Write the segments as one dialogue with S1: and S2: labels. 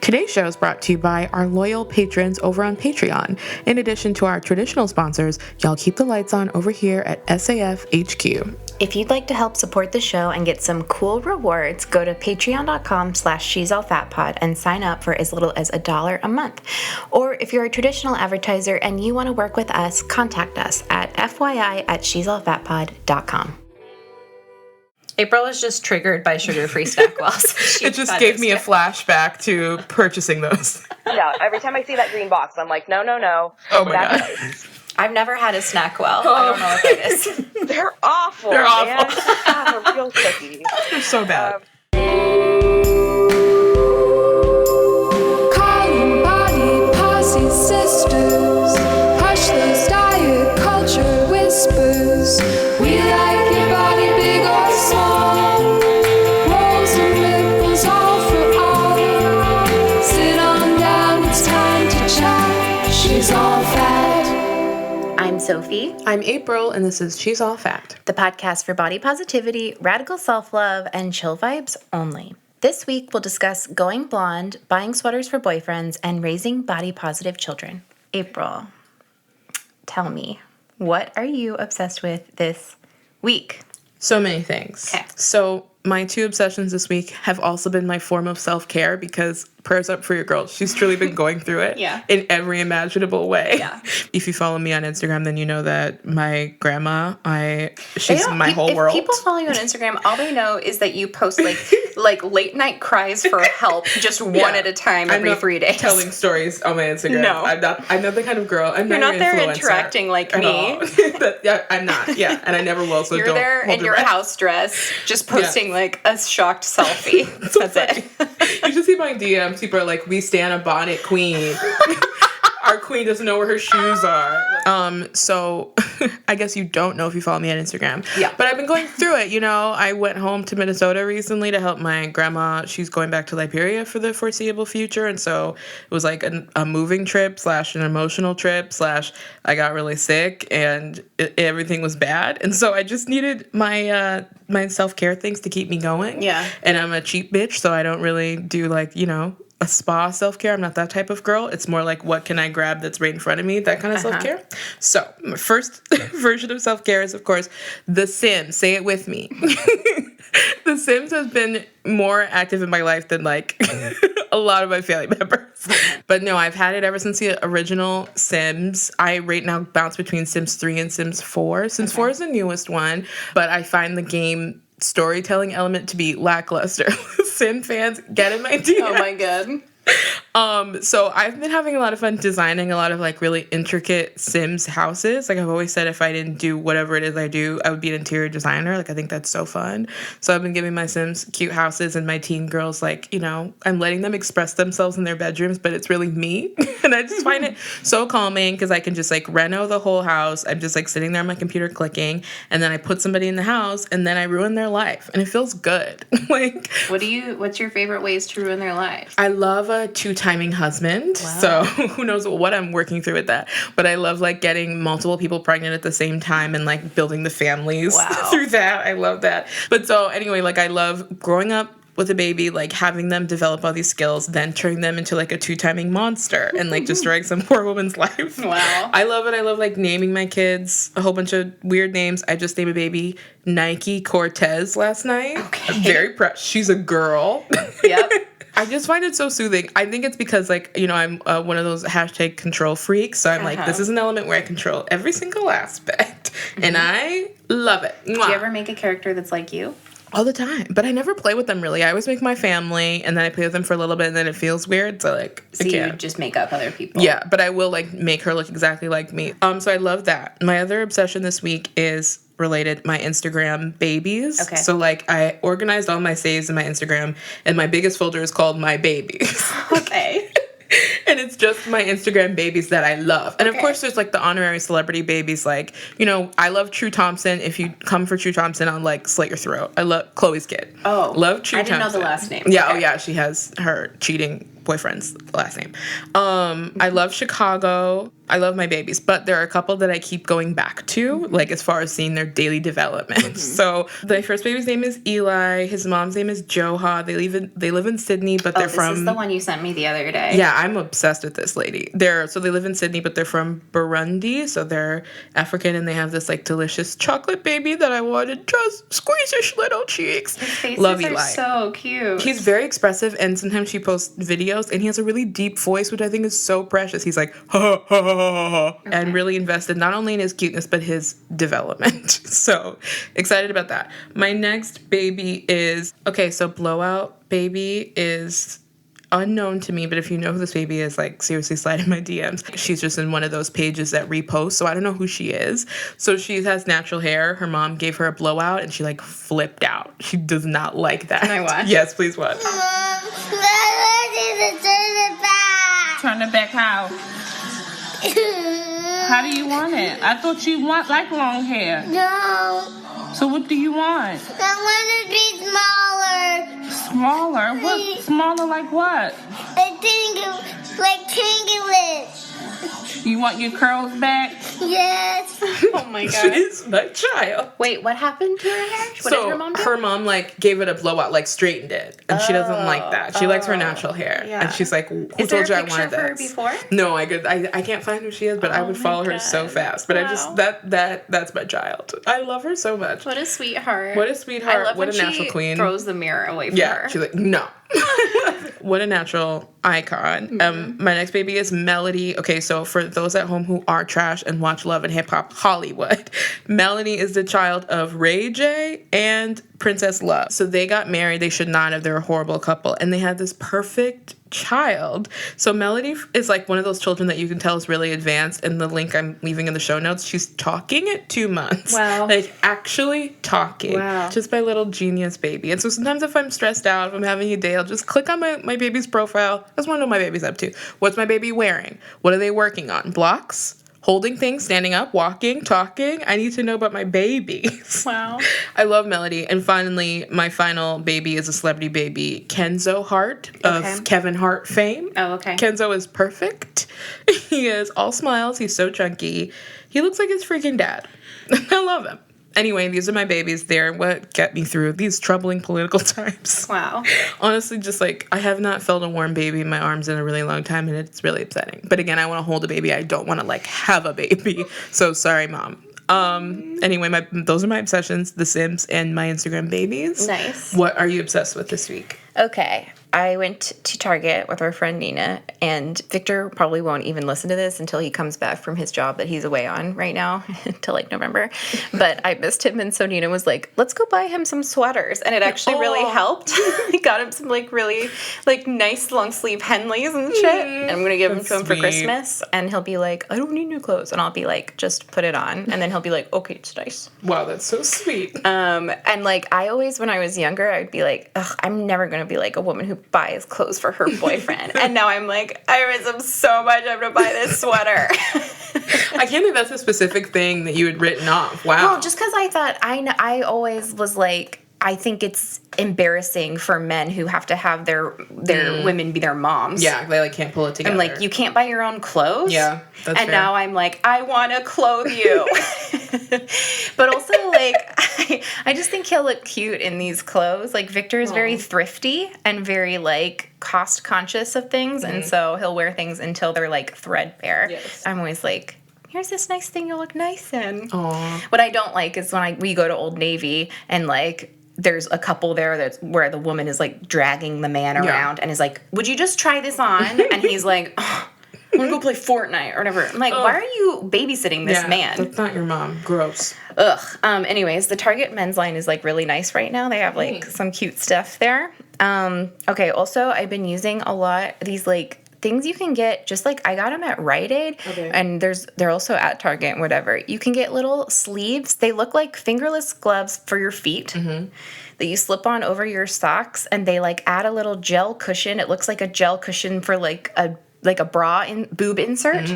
S1: Today's show is brought to you by our loyal patrons over on Patreon. In addition to our traditional sponsors, y'all keep the lights on over here at SAF HQ.
S2: If you'd like to help support the show and get some cool rewards, go to patreon.com/she'sallfatpod and sign up for as little as $1 a month. Or if you're a traditional advertiser and you want to work with us, contact us at fyi@she'sallfatpod.com.
S3: April is just triggered by sugar-free Snackwells.
S1: It just gave me a flashback to purchasing those.
S4: Yeah, every time I see that green box, I'm like, no.
S1: Oh my God.
S3: I've never had a Snackwell. I don't know what that is.
S4: They're awful.
S1: They're awful.
S4: Man. God, they're real tricky.
S1: They're so bad.
S5: Calling body posse sisters. Hush those diet culture whispers. We like your body big or small. Rolls and ripples all for all. Sit on down, it's time to chat. She's all fat.
S2: I'm Sophie,
S1: I'm April, and this is She's All Fat.
S2: the podcast for body positivity, radical self-love, and chill vibes only. This week, we'll discuss going blonde, buying sweaters for boyfriends, and raising body-positive children. April, tell me, what are you obsessed with this week?
S1: So many things.
S2: Okay.
S1: So my two obsessions this week have also been my form of self-care because prayers up for your girl. She's truly been going through it in every imaginable way.
S3: Yeah.
S1: If you follow me on Instagram, then you know that my grandma, she's my whole world.
S3: If people follow you on Instagram, all they know is that you post like late night cries for help, just one at a time every 3 days.
S1: Telling stories on my Instagram.
S3: No.
S1: I'm not the kind of girl. I'm
S3: You're not there
S1: influencer
S3: interacting like
S1: at
S3: me.
S1: all. Yeah, I'm not. Yeah, and I never will. So
S3: You're
S1: don't
S3: there
S1: hold
S3: in your
S1: breath.
S3: house dress, just posting like a shocked selfie. That's it.
S1: You should see my DMs. People are like, "We stand a bonnet queen." Our queen doesn't know where her shoes are. So I guess you don't know if you follow me on Instagram.
S3: Yeah.
S1: But I've been going through it. You know, I went home to Minnesota recently to help my grandma. She's going back to Liberia for the foreseeable future. And so it was like a moving trip / an emotional trip / I got really sick and everything was bad. And so I just needed my self-care things to keep me going.
S3: Yeah.
S1: And I'm a cheap bitch, so I don't really do a spa self-care. I'm not that type of girl. It's more like, what can I grab that's right in front of me? That kind of self-care. So my first version of self-care is, of course, The Sims. Say it with me. The Sims has been more active in my life than a lot of my family members. But no, I've had it ever since the original Sims. I right now bounce between Sims 3 and Sims 4. Sims 4 is the newest one, but I find the game storytelling element to be lackluster. Sim fans, get in my DM.
S3: Oh my God.
S1: So I've been having a lot of fun designing a lot of really intricate Sims houses. I've always said if I didn't do whatever it is I do, I would be an interior designer. I think that's so fun. So I've been giving my Sims cute houses and my teen girls I'm letting them express themselves in their bedrooms, but it's really me. And I just find it so calming because I can just reno the whole house. I'm just sitting there on my computer clicking, and then I put somebody in the house and then I ruin their life. And it feels good.
S3: What's your favorite ways to ruin their life?
S1: I love a two-timing husband. Wow. So who knows what I'm working through with that. But I love getting multiple people pregnant at the same time and building the families through that. I love that. But so anyway, I love growing up with a baby, having them develop all these skills, then turning them into a two-timing monster and destroying some poor woman's life.
S3: Wow.
S1: I love it. I love naming my kids a whole bunch of weird names. I just named a baby Nike Cortez last night.
S3: Okay.
S1: I'm very proud. She's a girl.
S3: Yep.
S1: I just find it so soothing. I think it's because, I'm one of those hashtag control freaks. So I'm this is an element where I control every single aspect. Mm-hmm. And I love it.
S3: Do you ever make a character that's like you?
S1: All the time. But I never play with them, really. I always make my family, and then I play with them for a little bit, and then it feels weird. So,
S3: So you just make up other people.
S1: Yeah, but I will, make her look exactly like me. So I love that. My other obsession this week is related my Instagram babies.
S3: Okay.
S1: So I organized all my saves in my Instagram, and my biggest folder is called My Babies.
S3: Okay.
S1: And it's just my Instagram babies that I love. And of course there's the honorary celebrity babies. I love True Thompson. If you come for True Thompson, I'll slit your throat. I love Chloe's kid.
S3: Oh.
S1: Love True Thompson.
S3: I didn't know the last name.
S1: Yeah,
S3: Okay.
S1: Oh yeah, she has her cheating boyfriend's last name. I love Chicago. I love my babies, but there are a couple that I keep going back to, like as far as seeing their daily development. So my first baby's name is Eli. His mom's name is Joha. They live in Sydney, but they're from.
S3: This is the one you sent me the other day.
S1: Yeah, I'm obsessed with this lady. They live in Sydney, but they're from Burundi, so they're African, and they have this like delicious chocolate baby that I wanted to just squeeze his little cheeks.
S3: His faces
S1: love
S3: are
S1: Eli.
S3: so cute.
S1: He's very expressive, and sometimes she posts videos, and he has a really deep voice, which I think is so precious. He's like, ha ha ha ha ha, and really invested not only in his cuteness, but his development. So excited about that. My next baby is, so Blowout baby is unknown to me, but if you know who this baby is, like seriously slide in my DMs. She's just in one of those pages that repost, so I don't know who she is. So she has natural hair. Her mom gave her a blowout, and she like flipped out. She does not like that.
S3: Can I watch?
S1: Yes, please watch.
S6: Turn it back how? How do you want it? I thought you like long hair.
S7: No,
S6: So what do you want?
S7: I want to be smaller.
S6: Smaller? What? Smaller like what?
S7: I think like triangulate.
S6: You want your curls back?
S7: Yes.
S3: Oh my
S1: She
S3: god.
S1: is my child.
S3: Wait, what happened to her hair? What did her mom do?
S1: Her mom like gave it a blowout, like straightened it, and she doesn't like that. She likes her natural hair,
S3: Yeah.
S1: and she's like, "Who
S3: Is there
S1: told you
S3: a
S1: I
S3: picture
S1: wanted
S3: of her
S1: this?"
S3: before?
S1: No, I can't find who she is, but I would
S3: my
S1: follow her
S3: God.
S1: so fast. But I
S3: Wow.
S1: just that's my child. I love her so much.
S3: What a sweetheart.
S1: What a sweetheart.
S3: I love
S1: What
S3: when
S1: a natural
S3: she
S1: queen.
S3: throws the mirror away from
S1: Yeah,
S3: her.
S1: she's like, no. What a natural icon. My next baby is Melody. Okay, so for those at home who are trash and watch Love and Hip Hop Hollywood, Melody is the child of Ray J and Princess Love. So they got married. They should not have. They're a horrible couple. And they had this perfect child. So Melody is like one of those children that you can tell is really advanced. And the link I'm leaving in the show notes, she's talking at 2 months.
S3: Wow.
S1: Like actually talking.
S3: Wow.
S1: Just my little genius baby. And so sometimes if I'm stressed out, if I'm having a day, I'll just click on my baby's profile. I just want to know what my baby's up to. What's my baby wearing? What are they working on? Blocks? Holding things, standing up, walking, talking. I need to know about my babies.
S3: Wow.
S1: I love Melody. And finally, my final baby is a celebrity baby, Kenzo Hart of
S3: Okay.
S1: Kevin Hart fame.
S3: Oh, okay.
S1: Kenzo is perfect. He is all smiles. He's so chunky. He looks like his freaking dad. I love him. Anyway, these are my babies. They're what get me through these troubling political times.
S3: Wow.
S1: Honestly, just like I have not felt a warm baby in my arms in a really long time, and it's really upsetting. But again, I want to hold a baby. I don't want to like have a baby. So sorry, mom. Anyway, those are my obsessions: The Sims and my Instagram babies.
S3: Nice.
S1: What are you obsessed with this week?
S2: Okay. I went to Target with our friend Nina, and Victor probably won't even listen to this until he comes back from his job that he's away on right now until like November. But I missed him, and so Nina was like, let's go buy him some sweaters. And it actually really helped. We got him some like really like nice long sleeve Henleys and shit. And I'm going to give them to him for
S1: sweet.
S2: Christmas. And he'll be like, I don't need new clothes. And I'll be like, just put it on. And then he'll be like, okay, it's nice.
S1: Wow, that's so sweet.
S2: And like I always, when I was younger, I'd be like, ugh, I'm never going to be like a woman who buys clothes for her boyfriend. And now I'm like, I miss him so much. I'm going to buy this sweater.
S1: I can't believe that's a specific thing that you had written off. Wow.
S2: Well, just because I thought, I always was like, I think it's embarrassing for men who have to have their women be their moms.
S1: Yeah, they like can't pull it together.
S2: I'm like, you can't buy your own clothes?
S1: Yeah, that's
S2: And
S1: fair.
S2: now I'm like, I want to clothe you. But also, like, I just think he'll look cute in these clothes. Like, Victor is very thrifty and very, like, cost conscious of things. And so he'll wear things until they're, like, threadbare.
S1: Yes.
S2: I'm always like, here's this nice thing you'll look nice in.
S1: Aw.
S2: What I don't like is when we go to Old Navy and, like, there's a couple there that's where the woman is, like, dragging the man around and is like, would you just try this on? And he's like, oh, I want to go play Fortnite or whatever. I'm like, why are you babysitting this man?
S1: That's not your mom. Gross.
S2: Ugh. Anyways, the Target men's line is, like, really nice right now. They have, like, some cute stuff there. Okay, also, I've been using a lot these, like, things you can get, just like I got them at Rite Aid, and they're also at Target and whatever. You can get little sleeves. They look like fingerless gloves for your feet that you slip on over your socks, and they like add a little gel cushion. It looks like a gel cushion for like a bra boob insert,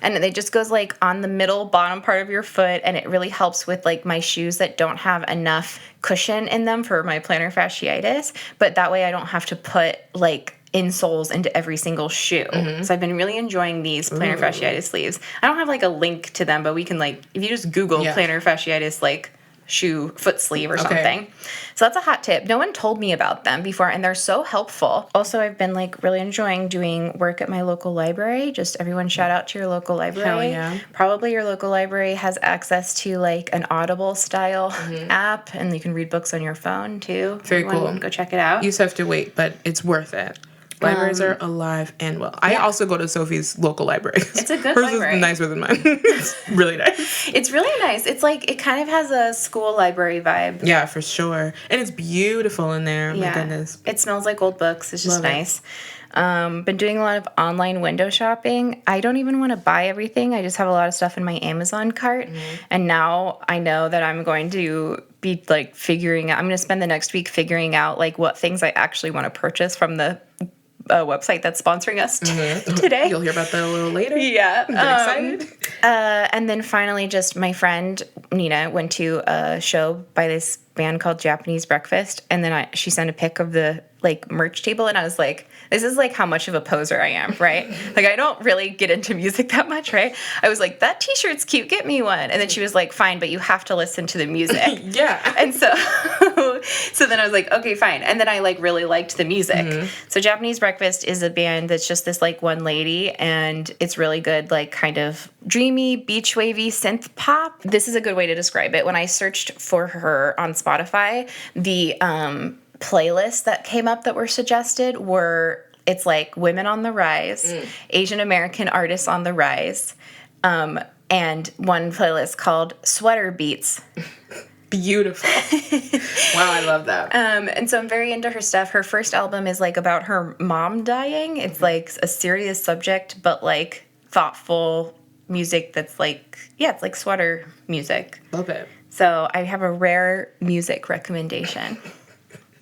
S2: and it just goes like on the middle bottom part of your foot, and it really helps with like my shoes that don't have enough cushion in them for my plantar fasciitis. But that way I don't have to put like insoles into every single shoe. So I've been really enjoying these plantar fasciitis sleeves. I don't have like a link to them, but we can like, if you just Google plantar fasciitis like shoe foot sleeve or something. So that's a hot tip. No one told me about them before, and they're so helpful. Also, I've been like really enjoying doing work at my local library. Just everyone shout out to your local library.
S1: Hell yeah.
S2: Probably your local library has access to like an Audible style app, and you can read books on your phone too.
S1: Very cool.
S2: Go check it out.
S1: You just have to wait, but it's worth it. Libraries are alive and well. I also go to Sophie's local library.
S2: It's a good
S1: Hers
S2: library.
S1: is nicer than mine. It's really nice.
S2: It's really nice. It's like, it kind of has a school library vibe.
S1: Yeah, for sure. And it's beautiful in there. My goodness.
S2: It smells like old books. It's just
S1: Love it.
S2: nice. Been doing a lot of online window shopping. I don't even want to buy everything. I just have a lot of stuff in my Amazon cart. And now I know that I'm going to be like I'm going to spend the next week figuring out like what things I actually want to purchase from the website that's sponsoring us today.
S1: You'll hear about that a little later.
S2: Yeah.
S1: I'm excited.
S2: And then finally, just my friend Nina went to a show by this band called Japanese Breakfast, and then she sent a pic of the like merch table, and I was like, this is like how much of a poser I am, right? Like I don't really get into music that much, right? I was like, that t-shirt's cute, get me one. And then she was like, fine, but you have to listen to the music.
S1: Yeah.
S2: And so then I was like, okay, fine. And then I like really liked the music. So Japanese Breakfast is a band that's just this like one lady, and it's really good, like kind of dreamy, beach wavy synth pop. This is a good way to describe it. When I searched for her on Spotify, the playlists that came up that were suggested were, it's like women on the rise, Asian American artists on the rise, and one playlist called Sweater Beats.
S1: Beautiful. Wow, I love that.
S2: And so I'm very into her stuff. Her first album is like about her mom dying. It's like a serious subject, but like thoughtful music that's like, it's like sweater music.
S1: Love it.
S2: So I have a rare music recommendation.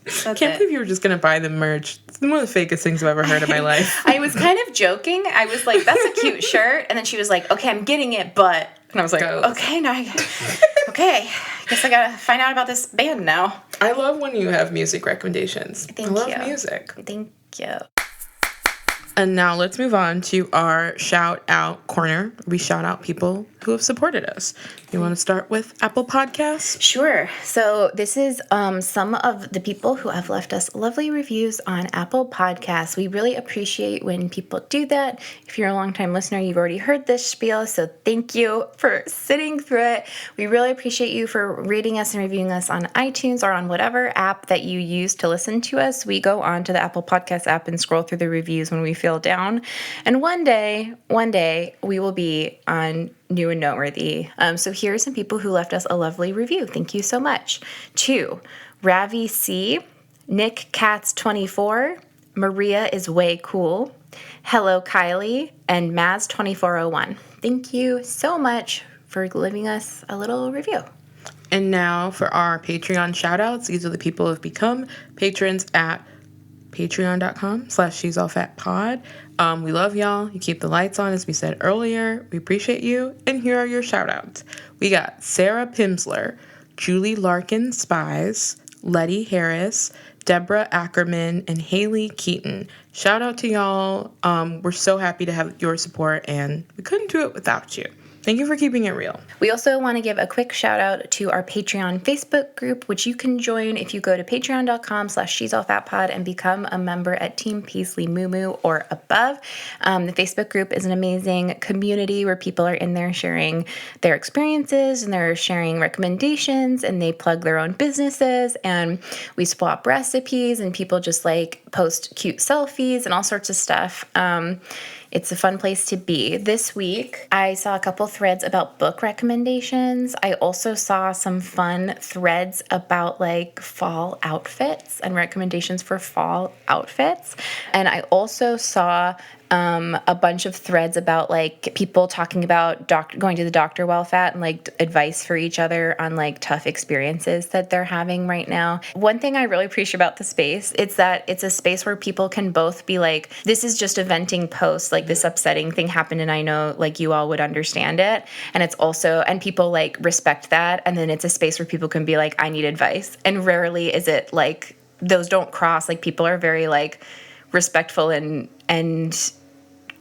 S2: That's
S1: Can't
S2: it.
S1: believe you were just going to buy the merch. It's one of the fakest things I've ever heard in my life.
S2: I was kind of joking. I was like, that's a cute shirt. And then she was like, okay, I'm getting it, but... And I was like,
S1: Go.
S2: okay, okay. I guess I got to find out about this band now.
S1: I love when you have music recommendations.
S2: Thank
S1: I love
S2: you.
S1: music.
S2: Thank you.
S1: And now let's move on to our shout out corner. We shout out people who have supported us. You want to start with Apple Podcasts?
S2: Sure. So this is some of the people who have left us lovely reviews on Apple Podcasts. We really appreciate when people do that. If you're a longtime listener, you've already heard this spiel, so thank you for sitting through it. We really appreciate you for rating us and reviewing us on iTunes or on whatever app that you use to listen to us. We go on to the Apple Podcast app and scroll through the reviews when we feel down. And one day, we will be on New and Noteworthy. So here are some people who left us a lovely review. Thank you so much. 2, Ravi C, Nick Katz 24, Maria is way cool, Hello Kylie, and Maz 2401. Thank you so much for leaving us a little review.
S1: And now for our Patreon shout outs. These are the people who have become patrons at patreon.com/she'sallfatpod. We love y'all. You keep the lights on, as we said earlier. We appreciate you. And here are your shout outs. We got Sarah Pimsler, Julie Larkin Spies, Letty Harris, Deborah Ackerman, and Haley Keaton. Shout out to y'all. We're so happy to have your support, and we couldn't do it without you. Thank you for keeping it real.
S2: We also want to give a quick shout out to our Patreon Facebook group, which you can join if you go to patreon.com/she'sallfatpod and become a member at Team Paisley Moo or above. The Facebook group is an amazing community where people are in there sharing their experiences and they're sharing recommendations and they plug their own businesses and we swap recipes and people just like post cute selfies and all sorts of stuff. It's a fun place to be. This week, I saw a couple threads about book recommendations. I also saw some fun threads about like fall outfits and recommendations for fall outfits. And I also saw a bunch of threads about like people talking about going to the doctor while fat and like advice for each other on like tough experiences that they're having right now. One thing I really appreciate about the space, it's that it's a space where people can both be like, this is just a venting post, like this upsetting thing happened and I know like you all would understand it. And it's also, and people like respect that. And then it's a space where people can be like, I need advice. And rarely is it like, those don't cross. Like people are very like, respectful and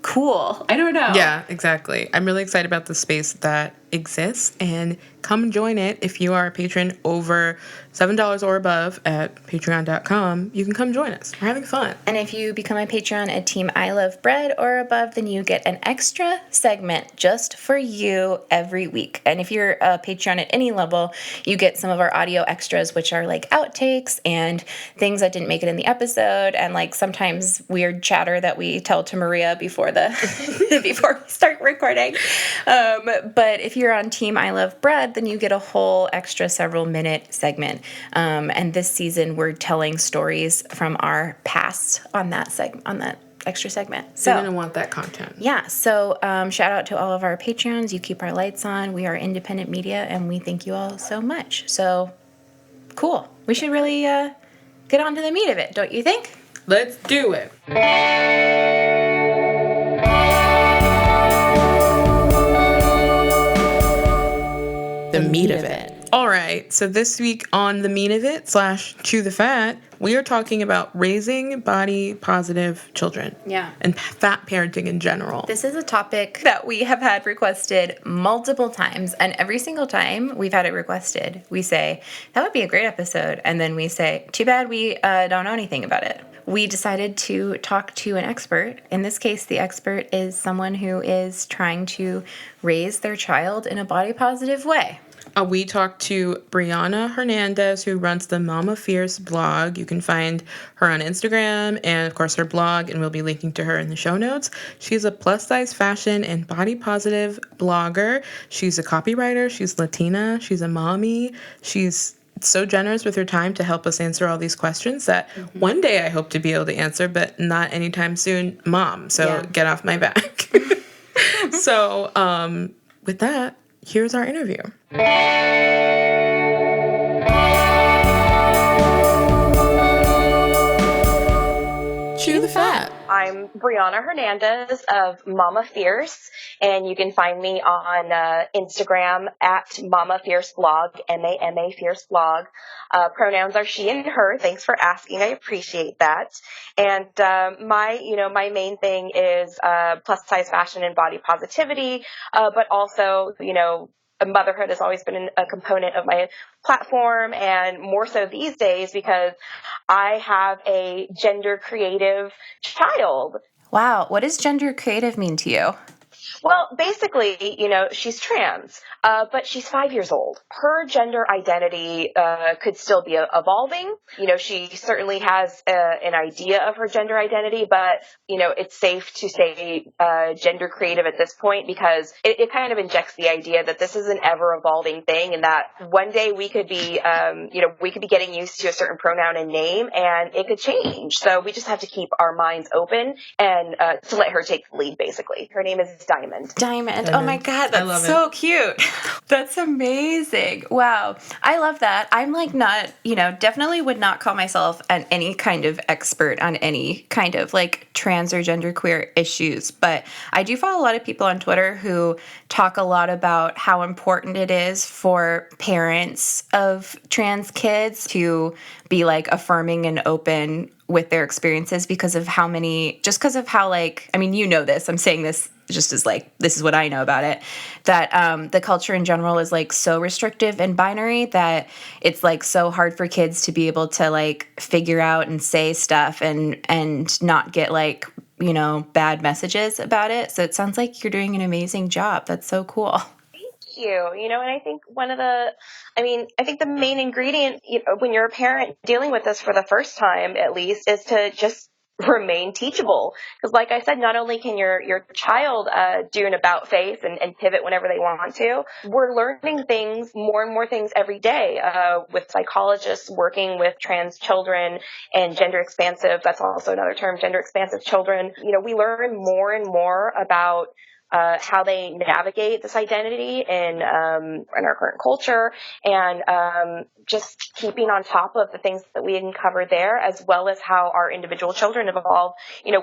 S2: cool. I don't know.
S1: Yeah, exactly. I'm really excited about the space that exists, and come join it. If you are a patron over $7 or above at patreon.com, you can come join us. We're having fun.
S2: And if you become a Patreon at Team I Love Bread or above, then you get an extra segment just for you every week. And if you're a Patreon at any level, you get some of our audio extras, which are like outtakes and things that didn't make it in the episode, and like sometimes weird chatter that we tell to Maria before before we start recording. But if you're on Team I Love Bread, then you get a whole extra several minute segment. And this season, we're telling stories from our past on that extra segment. So
S1: You're going to want that content.
S2: yeah. So shout out to all of our Patreons. You keep our lights on. We are independent media, and we thank you all so much. So cool. We should really get on to the meat of it, don't you think?
S1: Let's do it. The meat of it. All right, so this week on The Meat of It / Chew the Fat, we are talking about raising body positive children.
S2: Yeah.
S1: And fat parenting in general.
S2: This is a topic that we have had requested multiple times, and every single time we've had it requested, we say, that would be a great episode, and then we say, too bad we don't know anything about it. We decided to talk to an expert. In this case, the expert is someone who is trying to raise their child in a body positive way.
S1: We talked to Brianna Hernandez, who runs the Mama Fierce blog. You can find her on Instagram and, of course, her blog, and we'll be linking to her in the show notes. She's a plus-size fashion and body positive blogger. She's a copywriter. She's Latina. She's a mommy. She's so generous with her time to help us answer all these questions that one day I hope to be able to answer, but not anytime soon, Mom. So get off my back. So with that, here's our interview. Chew the fat.
S4: I'm Brianna Hernandez of Mama Fierce, and you can find me on Instagram at Mama Fierce Blog, MAMA Fierce Blog. Pronouns are she and her. Thanks for asking. I appreciate that. And my main thing is plus size fashion and body positivity, but also, motherhood has always been a component of my platform, and more so these days because I have a gender creative child.
S2: Wow. What does gender creative mean to you?
S4: Well, basically, she's trans, but she's 5 years old. Her gender identity could still be evolving. She certainly has an idea of her gender identity, but, it's safe to say gender creative at this point because it kind of injects the idea that this is an ever-evolving thing and that one day we could be, we could be getting used to a certain pronoun and name, and it could change. So we just have to keep our minds open and to let her take the lead, basically. Her name is Diamond.
S2: Oh my God, that's so cute. That's amazing. Wow. I love that. I'm like not, definitely would not call myself any kind of expert on any kind of like trans or genderqueer issues, but I do follow a lot of people on Twitter who talk a lot about how important it is for parents of trans kids to be like affirming and open with their experiences because of how like, I mean, this, I'm saying this just as like, this is what I know about it, that the culture in general is like so restrictive and binary that it's like so hard for kids to be able to like figure out and say stuff and not get like, bad messages about it. So it sounds like you're doing an amazing job. That's so cool.
S4: You, and I think I think the main ingredient, when you're a parent dealing with this for the first time, at least, is to just remain teachable. Because like I said, not only can your child do an about face and pivot whenever they want to, we're learning more and more things every day with psychologists working with trans children and gender expansive, that's also another term, gender expansive children. We learn more and more about how they navigate this identity in our current culture, and just keeping on top of the things that we uncover there, as well as how our individual children evolve.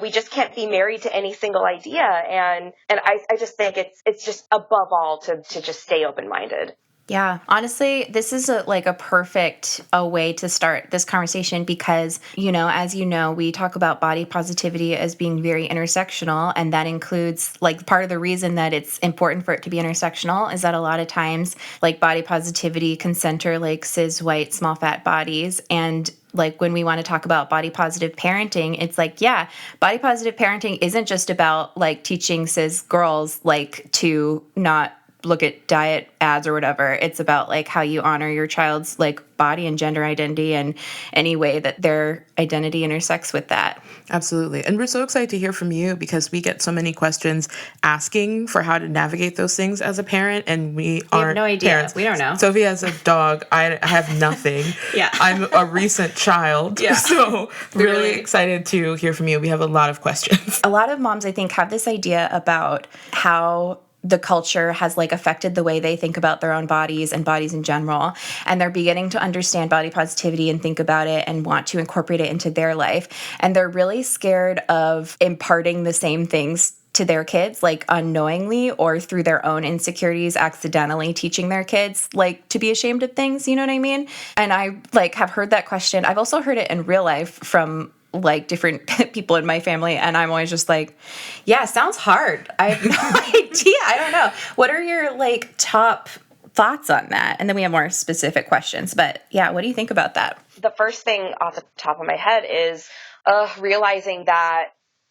S4: We just can't be married to any single idea, and I just think it's just above all to just stay open-minded.
S2: Yeah, honestly, this is a perfect way to start this conversation because, as you know, we talk about body positivity as being very intersectional, and that includes like part of the reason that it's important for it to be intersectional is that a lot of times like body positivity can center like cis white small fat bodies, and like when we want to talk about body positive parenting, it's like, yeah, body positive parenting isn't just about like teaching cis girls like to not look at diet ads or whatever. It's about like how you honor your child's like body and gender identity and any way that their identity intersects with that.
S1: Absolutely. And we're so excited to hear from you because we get so many questions asking for how to navigate those things as a parent, and we
S2: have no idea.
S1: Parents.
S2: We don't know.
S1: Sophie has a dog. I have nothing.
S2: Yeah.
S1: I'm a recent child.
S2: Yeah.
S1: So really excited to hear from you. We have a lot of questions.
S2: A lot of moms, I think, have this idea about how the culture has like affected the way they think about their own bodies and bodies in general. And they're beginning to understand body positivity and think about it and want to incorporate it into their life. And they're really scared of imparting the same things to their kids, like unknowingly or through their own insecurities, accidentally teaching their kids like to be ashamed of things. You know what I mean? And I like have heard that question. I've also heard it in real life from like different people in my family. And I'm always just like, yeah, sounds hard. I have no idea. I don't know. What are your like top thoughts on that? And then we have more specific questions, but yeah, what do you think about that?
S4: The first thing off the top of my head is realizing that,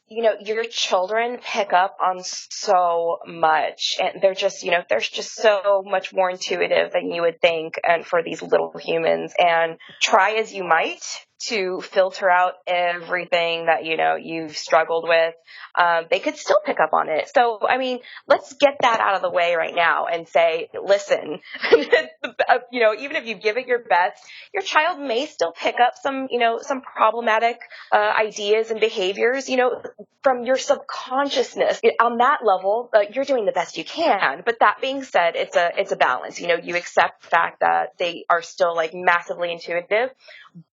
S4: your children pick up on so much, and they're just, they're just so much more intuitive than you would think. And for these little humans, and try as you might to filter out everything that, you've struggled with, they could still pick up on it. So, I mean, let's get that out of the way right now and say, listen, even if you give it your best, your child may still pick up some problematic ideas and behaviors, from your subconsciousness. On that level, you're doing the best you can. But that being said, it's a balance. You accept the fact that they are still like massively intuitive,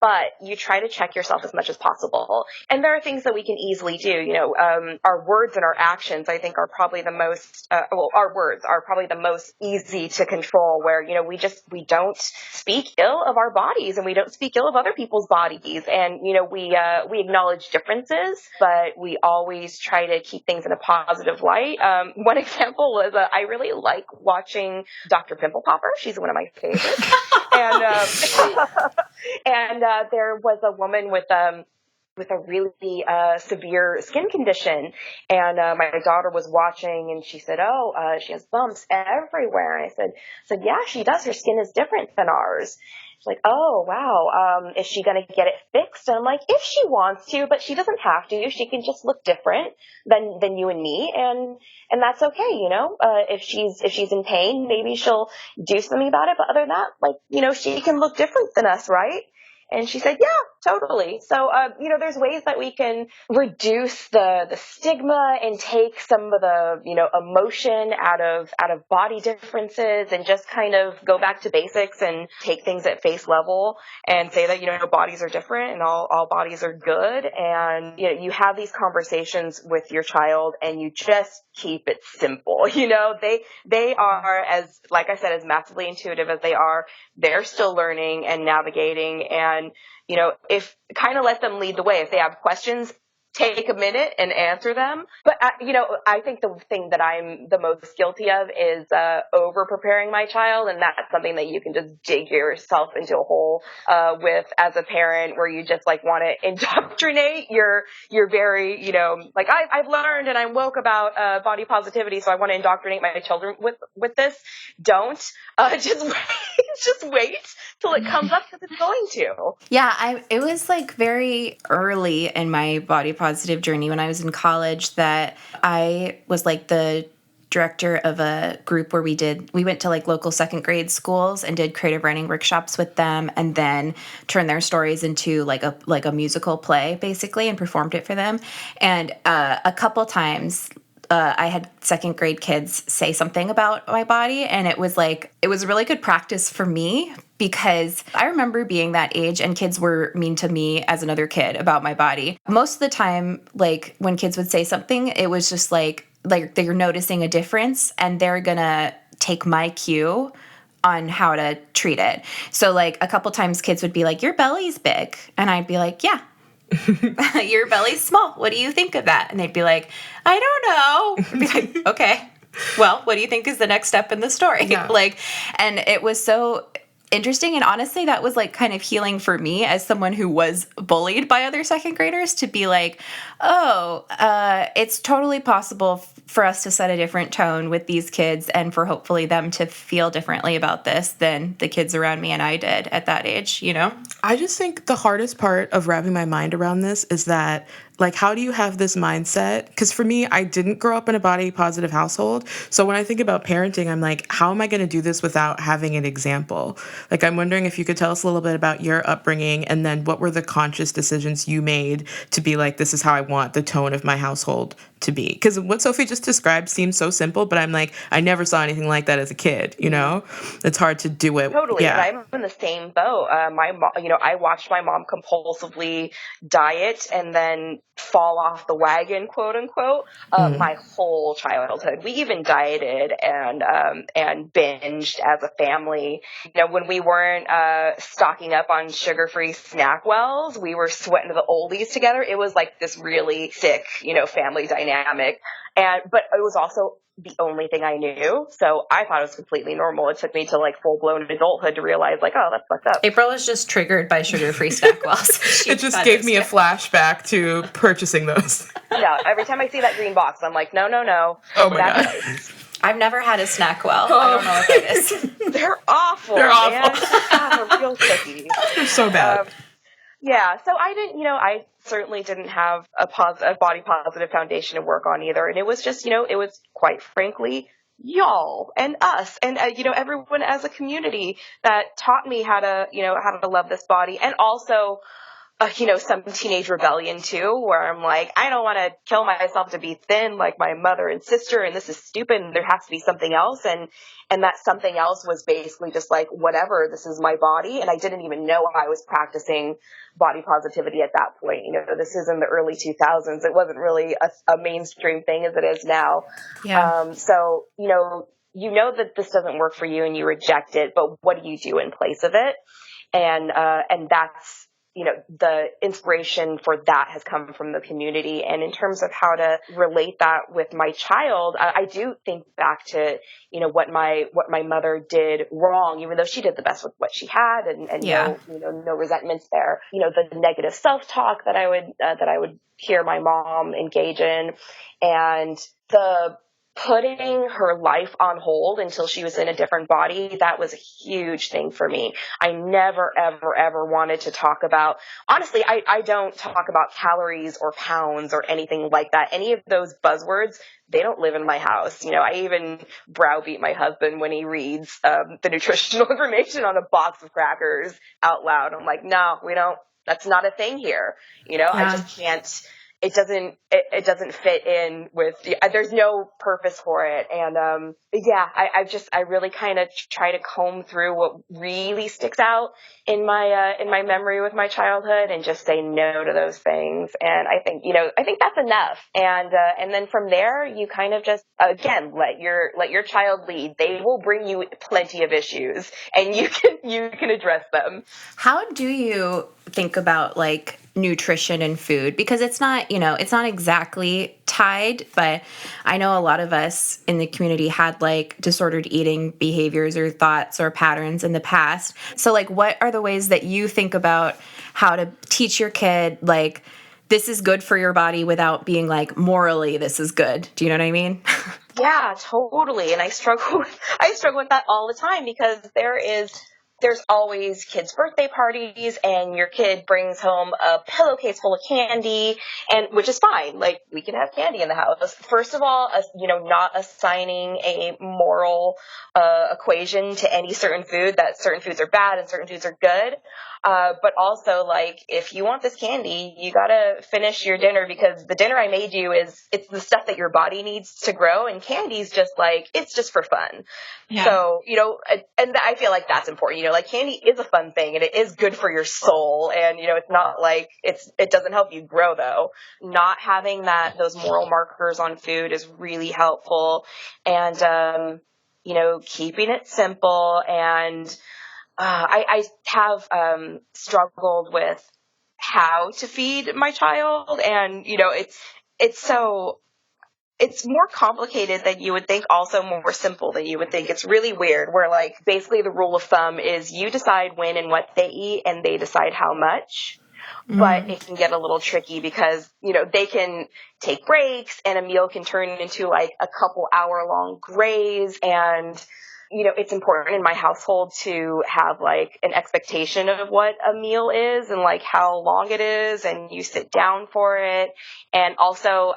S4: but you try to check yourself as much as possible. And there are things that we can easily do. Our words and our actions, I think, are probably the most, our words are probably the most easy to control, where, we don't speak ill of our bodies, and we don't speak ill of other people's bodies. And, we acknowledge differences, but we always try to keep things in a positive light. One example was, I really like watching Dr. Pimple Popper. She's one of my favorites. And there was a woman with a really severe skin condition, and my daughter was watching, and she said, she has bumps everywhere. And I said, yeah, she does. Her skin is different than ours. She's like, oh, wow. Is she going to get it fixed? And I'm like, if she wants to, but she doesn't have to. She can just look different than you and me. And that's okay. If she's in pain, maybe she'll do something about it. But other than that, she can look different than us, right? And she said, yeah, totally. So, there's ways that we can reduce the stigma and take some of the, emotion out of body differences, and just kind of go back to basics and take things at face level and say that, bodies are different and all bodies are good. And, you have these conversations with your child, and you just keep it simple. They are, as, like I said, as massively intuitive as they are, they're still learning and navigating. And, if kind of let them lead the way. If they have questions, take a minute and answer them. But, I think the thing that I'm the most guilty of is over preparing my child. And that's something that you can just dig yourself into a hole with as a parent, where you just like want to indoctrinate your very, like I've learned and I'm woke about body positivity, so I want to indoctrinate my children with this. Don't just wait till it comes up, because it's going to.
S2: Yeah, it was like very early in my body positive journey when I was in college that I was like the director of a group where we went to like local second grade schools and did creative writing workshops with them, and then turned their stories into like a musical play basically, and performed it for them. And a couple times I had second grade kids say something about my body, and it was really good practice for me, because I remember being that age and kids were mean to me as another kid about my body. Most of the time, like when kids would say something, it was just like they're noticing a difference, and they're gonna take my cue on how to treat it. So like a couple times kids would be like, your belly's big. And I'd be like, yeah. Your belly's small. What do you think of that? And they'd be like, I don't know. I'd be like, okay. Well, what do you think is the next step in the story?
S1: Yeah.
S2: Like, and it was so interesting. And honestly, that was like kind of healing for me as someone who was bullied by other second graders to be like, oh, it's totally possible for us to set a different tone with these kids and for hopefully them to feel differently about this than the kids around me and I did at that age, you know?
S1: I just think the hardest part of wrapping my mind around this is that, like, how do you have this mindset? Because for me, I didn't grow up in a body positive household. So when I think about parenting, I'm like, how am I going to do this without having an example? Like, I'm wondering if you could tell us a little bit about your upbringing and then what were the conscious decisions you made to be like, this is how I want the tone of my household to be. Because what Sophie just described seems so simple, but I'm like, I never saw anything like that as a kid, you know? It's hard to do it.
S4: Totally.
S1: Yeah.
S4: I'm in the same boat. My mom, I watched my mom compulsively diet and then fall off the wagon, quote unquote, my whole childhood. We even dieted and binged as a family. When we weren't stocking up on sugar-free snack wells, we were sweating the oldies together. It was like this really sick, family dynamic. But it was also the only thing I knew. So I thought it was completely normal. It took me to like full-blown adulthood to realize like, oh, that's fucked up.
S2: April was just triggered by sugar-free snack wells.
S1: It just gave me a flashback to purchasing those.
S4: Yeah, every time I see that green box, I'm like, no.
S1: Oh my God.
S2: I've never had a snack well. I don't know what that is.
S4: They're awful.
S1: They're awful.
S4: Man. They're real tricky.
S1: They're so bad.
S4: Yeah, so I didn't, I certainly didn't have a body positive foundation to work on either. And it was just, it was quite frankly, y'all and us and, everyone as a community that taught me how to love this body. And also, some teenage rebellion too, where I'm like, I don't want to kill myself to be thin like my mother and sister, and this is stupid, and there has to be something else. And that something else was basically just like, whatever, this is my body. And I didn't even know I was practicing body positivity at that point. This is in the early 2000s. It wasn't really a mainstream thing as it is now.
S2: Yeah.
S4: So, that this doesn't work for you and you reject it, but what do you do in place of it? And that's, the inspiration for that has come from the community. And in terms of how to relate that with my child, I do think back to, what my mother did wrong, even though she did the best with what she had and no resentments there. The negative self-talk that I would hear my mom engage in, and the putting her life on hold until she was in a different body, that was a huge thing for me. I never, ever, ever wanted to talk about, honestly, I don't talk about calories or pounds or anything like that. Any of those buzzwords, they don't live in my house. I even browbeat my husband when he reads the nutritional information on a box of crackers out loud. I'm like, no, we don't, that's not a thing here. I just can't. It doesn't fit in with there's no purpose for it. And, I really kind of try to comb through what really sticks out in my memory with my childhood and just say no to those things. And I think that's enough. And then from there, you kind of just, again, let your child lead. They will bring you plenty of issues and you can address them.
S2: How do you think about like nutrition and food? Because it's not exactly tied, but I know a lot of us in the community had like disordered eating behaviors or thoughts or patterns in the past. So like, what are the ways that you think about how to teach your kid, like, this is good for your body without being like, morally, this is good? Do you know what I mean?
S4: Yeah, totally. And I struggle with that all the time because there's always kids' birthday parties and your kid brings home a pillowcase full of candy, and which is fine. Like, we can have candy in the house. First of all, not assigning a moral equation to any certain food, that certain foods are bad and certain foods are good. But also, like, if you want this candy, you gotta finish your dinner because the dinner I made you it's the stuff that your body needs to grow, and candy's just like, it's just for fun. Yeah. So, and I feel like that's important. Like, candy is a fun thing and it is good for your soul. And, it's not like it doesn't help you grow though. Not having those moral markers on food is really helpful. And, keeping it simple. And I have struggled with how to feed my child. And, it's more complicated than you would think, also more simple than you would think. It's really weird where, like, basically the rule of thumb is you decide when and what they eat and they decide how much. But it can get a little tricky because, they can take breaks and a meal can turn into like a couple hour long graze. And, it's important in my household to have like an expectation of what a meal is and like how long it is, and you sit down for it. And also,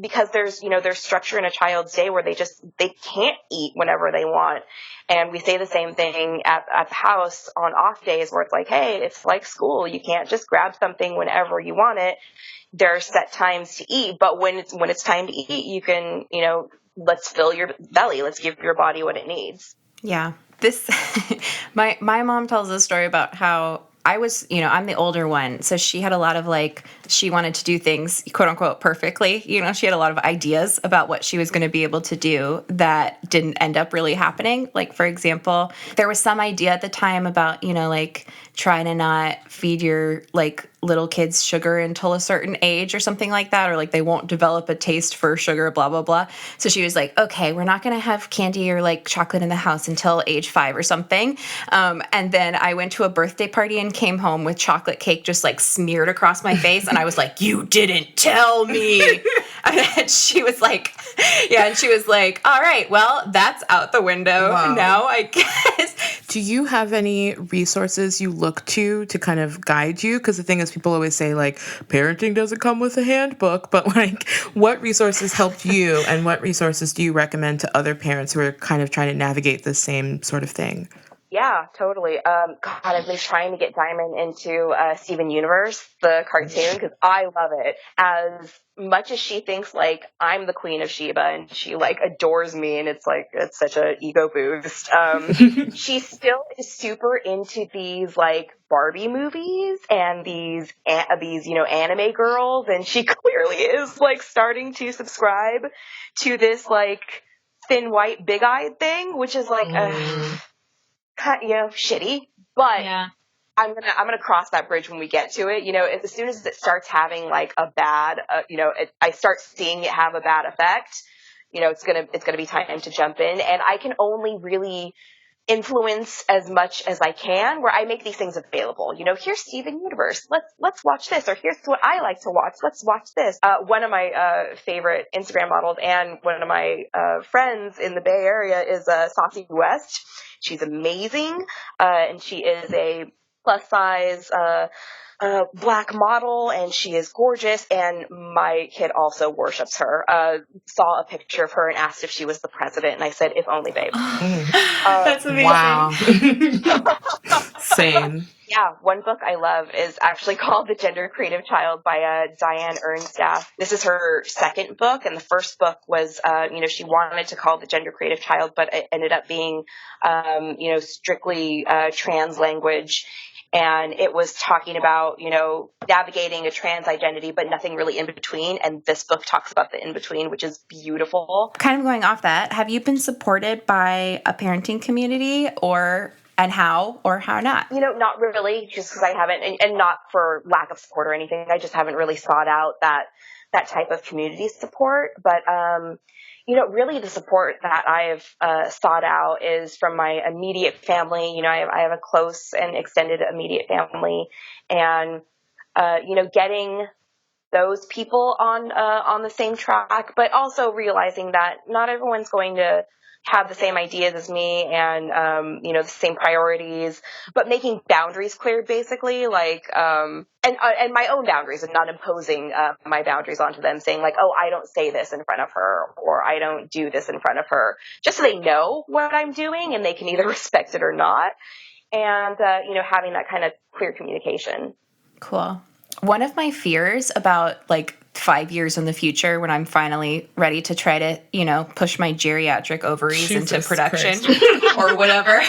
S4: because there's structure in a child's day where they can't eat whenever they want. And we say the same thing at the house on off days where it's like, hey, it's like school. You can't just grab something whenever you want it. There are set times to eat, but when it's time to eat, you can, let's fill your belly. Let's give your body what it needs.
S2: Yeah. This, my mom tells a story about how I was, I'm the older one. So she had a lot of she wanted to do things, quote unquote, perfectly. She had a lot of ideas about what she was going to be able to do that didn't end up really happening. Like, for example, there was some idea at the time about, trying to not feed your little kids sugar until a certain age or something like that, or they won't develop a taste for sugar, blah, blah, blah. So she was like, okay, we're not going to have candy or chocolate in the house until age 5 or something. And then I went to a birthday party and came home with chocolate cake just smeared across my face. And I was like, you didn't tell me. And she was like, all right, well, that's out the window now, I guess.
S1: Do you have any resources you look to kind of guide you? Because the thing is, people always say, parenting doesn't come with a handbook, but, what resources helped you, and what resources do you recommend to other parents who are kind of trying to navigate the same sort of thing?
S4: Yeah, totally. God, I've been trying to get Diamond into Steven Universe, the cartoon, because I love it. As much as she thinks I'm the Queen of Sheba and she adores me, and it's such an ego boost. She still is super into these Barbie movies and these anime girls, and she clearly is starting to subscribe to this thin white big eyed thing, which is shitty, but yeah. I'm gonna cross that bridge when we get to it. As soon as it starts having a bad, I start seeing it have a bad effect. It's gonna be time to jump in, and I can only really influence as much as I can, where I make these things available. Here's Steven Universe. Let's watch this, or here's what I like to watch. Let's watch this. One of my favorite Instagram models and one of my friends in the Bay Area is Saucy West. She's amazing, and she is a plus size black model, and she is gorgeous, and my kid also worships her. Saw a picture of her and asked if she was the president, and I said, if only, babe.
S2: That's amazing.
S1: Wow. Same.
S4: Yeah, one book I love is actually called The Gender Creative Child by Diane Ernstaff. This is her second book, and the first book was, she wanted to call The Gender Creative Child, but it ended up being, strictly trans language. And it was talking about, navigating a trans identity, but nothing really in between. And this book talks about the in between, which is beautiful.
S2: Kind of going off that, have you been supported by a parenting community, and how or how not?
S4: Not really, just because I haven't, and not for lack of support or anything. I just haven't really sought out that type of community support. But, really the support that I've sought out is from my immediate family. I have a close and extended immediate family, and, getting those people on the same track, but also realizing that not everyone's going to have the same ideas as me and, the same priorities, but making boundaries clear, basically, and my own boundaries, and not imposing my boundaries onto them, saying oh, I don't say this in front of her, or I don't do this in front of her, just so they know what I'm doing and they can either respect it or not. And, having that kind of clear communication.
S2: Cool. One of my fears about 5 years in the future, when I'm finally ready to try to, push my geriatric ovaries into production or whatever.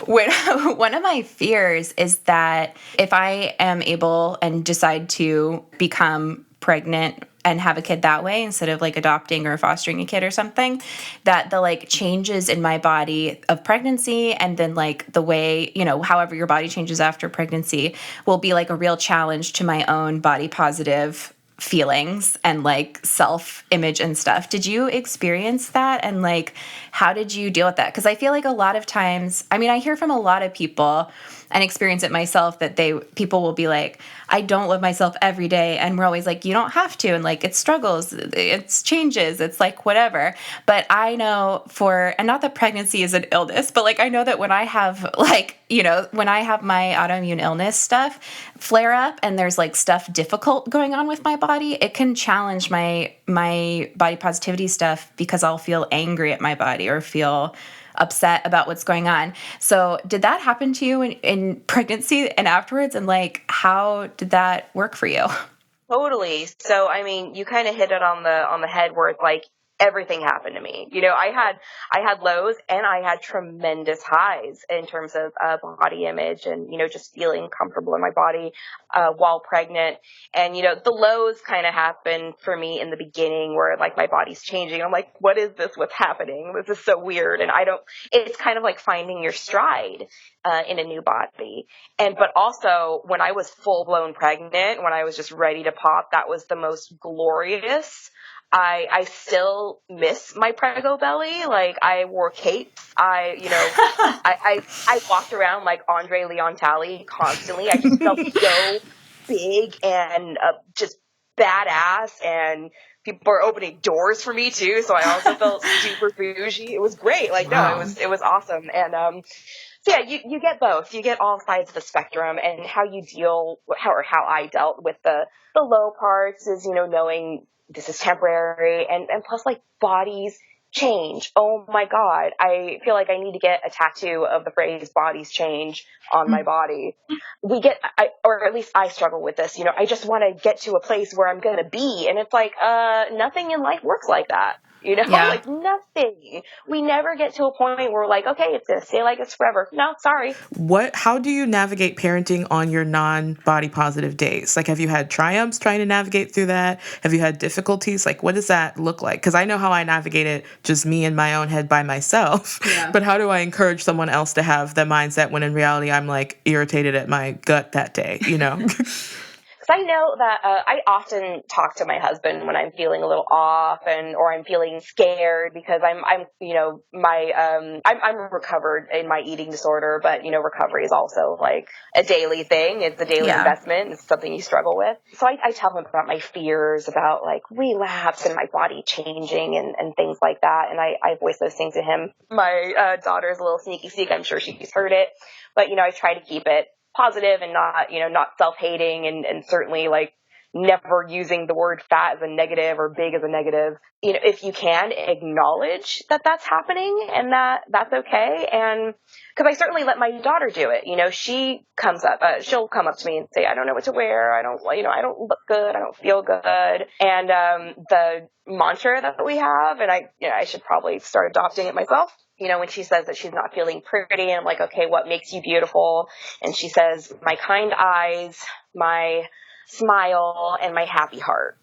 S2: One of my fears is that if I am able and decide to become pregnant and have a kid that way instead of like adopting or fostering a kid or something, that the like changes in my body of pregnancy and then like the way, you know, however your body changes after pregnancy will be like a real challenge to my own body positive feelings and like self-image and stuff. Did you experience that? And like, how did you deal with that? Because I feel like a lot of times, I mean, I hear from a lot of people and experience it myself that people will be like, I don't love myself every day. And we're always like, you don't have to. And like, it struggles, it's changes, it's like whatever. But I know and not that pregnancy is an illness, but like, I know that when I have like, you know, when I have my autoimmune illness stuff flare up and there's like stuff difficult going on with my body, it can challenge my body positivity stuff because I'll feel angry at my body or feel upset about what's going on. So did that happen to you in pregnancy and afterwards? And like, how did that work for you?
S4: Totally. So, I mean, you kind of hit it on the head where it's like everything happened to me. You know, I had lows and I had tremendous highs in terms of body image and, you know, just feeling comfortable in my body while pregnant. And, you know, the lows kind of happened for me in the beginning where like my body's changing. I'm like, what is this? What's happening? This is so weird. And it's kind of like finding your stride in a new body. But also when I was full blown pregnant, when I was just ready to pop, that was the most glorious. I still miss my prego belly. Like I wore capes. I walked around like Andre Leon Talley constantly. I just felt so big and just badass, and people were opening doors for me too. So I also felt super bougie. It was great. Like, wow. No, it was awesome. And, so yeah, you get both. You get all sides of the spectrum, and how you deal, how I dealt with the low parts is, you know, knowing this is temporary, and plus like bodies change. Oh my God. I feel like I need to get a tattoo of the phrase bodies change on my body. Or at least I struggle with this, you know, I just want to get to a place where I'm going to be. And it's like, nothing in life works like that. You know, yeah. Like nothing. We never get to a point where we're like, okay, it's going to stay like it's forever. No, sorry.
S1: How do you navigate parenting on your non-body positive days? Like, have you had triumphs trying to navigate through that? Have you had difficulties? Like, what does that look like? Because I know how I navigate it, just me in my own head by myself. Yeah. But how do I encourage someone else to have the mindset when in reality I'm like irritated at my gut that day, you know?
S4: Because I know that I often talk to my husband when I'm feeling a little off or I'm feeling scared because I'm you know, I'm recovered in my eating disorder, but you know, recovery is also like a daily thing. It's a daily investment. It's something you struggle with. So I tell him about my fears about like relapse and my body changing and things like that. And I voice those things to him. My daughter's a little sneaky sneak. I'm sure she's heard it, but you know, I try to keep it positive and not self-hating and certainly like never using the word fat as a negative or big as a negative. You know, if you can acknowledge that that's happening and that's okay. And because I certainly let my daughter do it. You know, she'll come up to me and say, I don't know what to wear. I don't look good. I don't feel good. And the mantra that we have, and I should probably start adopting it myself. You know, when she says that she's not feeling pretty, I'm like, okay, what makes you beautiful? And she says, my kind eyes, my smile, and my happy heart.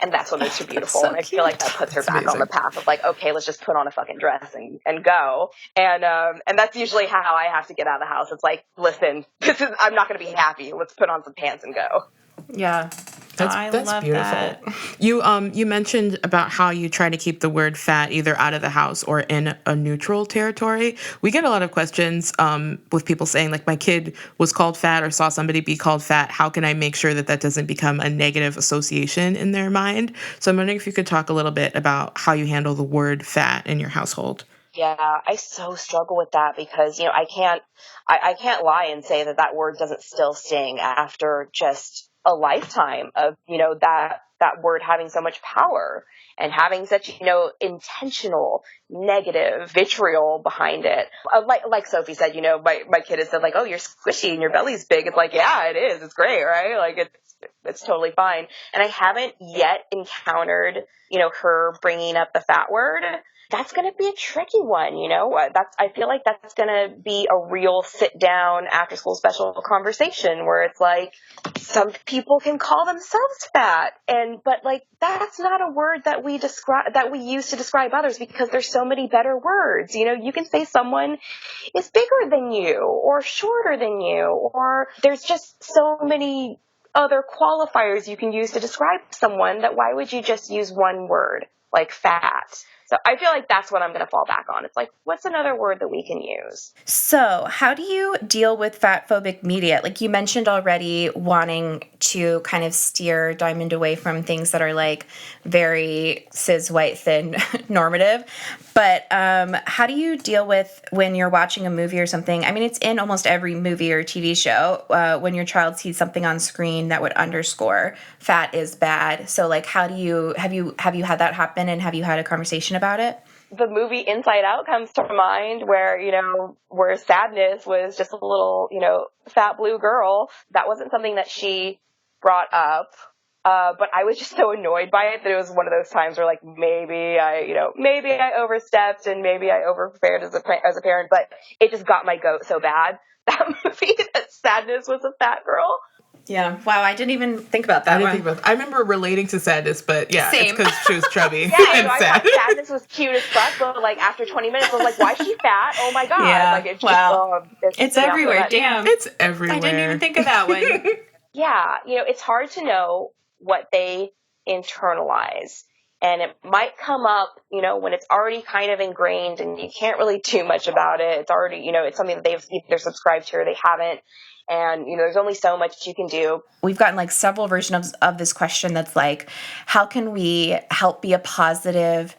S4: And that's what makes her beautiful. So and I feel like that puts her back on the path of like, okay, let's just put on a fucking dress and go. And that's usually how I have to get out of the house. It's like, listen, I'm not going to be happy. Let's put on some pants and go.
S2: Yeah.
S1: That's beautiful. That. You mentioned about how you try to keep the word fat either out of the house or in a neutral territory. We get a lot of questions with people saying like, my kid was called fat or saw somebody be called fat. How can I make sure that doesn't become a negative association in their mind? So I'm wondering if you could talk a little bit about how you handle the word fat in your household.
S4: Yeah, I so struggle with that because, you know, I can't lie and say that word doesn't still sting after just a lifetime of, you know, that word having so much power and having such, you know, intentional negative vitriol behind it. Like Sophie said, you know, my kid has said like, oh, you're squishy and your belly's big. It's like, yeah, it is. It's great, right? Like it's totally fine. And I haven't yet encountered her bringing up the fat word, that's going to be a tricky one. I feel like that's going to be a real sit down after school special conversation where it's like, some people can call themselves fat, but like, that's not a word that we use to describe others, because there's so many better words. You can say someone is bigger than you or shorter than you, or there's just so many other qualifiers you can use to describe someone that why would you just use one word like fat? So I feel like that's what I'm going to fall back on. It's like, what's another word that we can use?
S2: So how do you deal with fat-phobic media? Like you mentioned already, wanting to kind of steer Diamond away from things that are like very cis, white, thin, normative. But how do you deal with when you're watching a movie or something? I mean, it's in almost every movie or TV show when your child sees something on screen that would underscore fat is bad. So like, how do you have you had that happen, and have you had a conversation about it?
S4: The movie Inside Out comes to mind where Sadness was just a little, fat blue girl. That wasn't something that she brought up. But I was just so annoyed by it that it was one of those times where like, maybe I overstepped and maybe I overprepared as a parent, but it just got my goat so bad, that movie, that Sadness was a fat girl.
S2: Yeah. Wow. I didn't even think about that.
S1: I remember relating to Sadness, but yeah,
S2: Same.
S1: It's because she was chubby
S4: and
S1: sad.
S4: I thought Sadness was cute as fuck, but like after 20 minutes, I was like, why is she fat? Oh my God.
S2: Yeah.
S4: Like, it's
S2: wow.
S4: just,
S2: it's everywhere. Damn.
S1: It's everywhere.
S2: I didn't even think of that one.
S4: Yeah. It's hard to know what they internalize. And it might come up, when it's already kind of ingrained and you can't really do much about it. It's already, it's something that they've either subscribed to or they haven't. And, there's only so much you can do.
S2: We've gotten like several versions of this question that's like, how can we help be a positive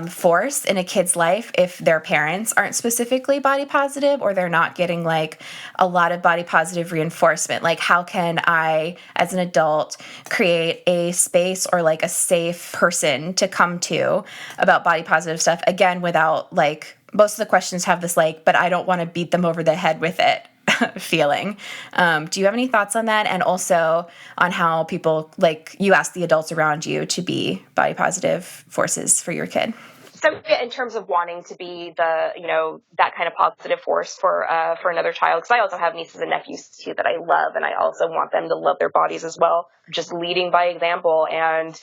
S2: force in a kid's life if their parents aren't specifically body positive, or they're not getting like a lot of body positive reinforcement? Like, how can I, as an adult, create a space or like a safe person to come to about body positive stuff? Again, without like, most of the questions have this like, but I don't want to beat them over the head with it feeling. Do you have any thoughts on that? And also on how people, like, you ask the adults around you to be body positive forces for your kid?
S4: So in terms of wanting to be the, that kind of positive force for another child, because I also have nieces and nephews too that I love, and I also want them to love their bodies as well. Just leading by example, and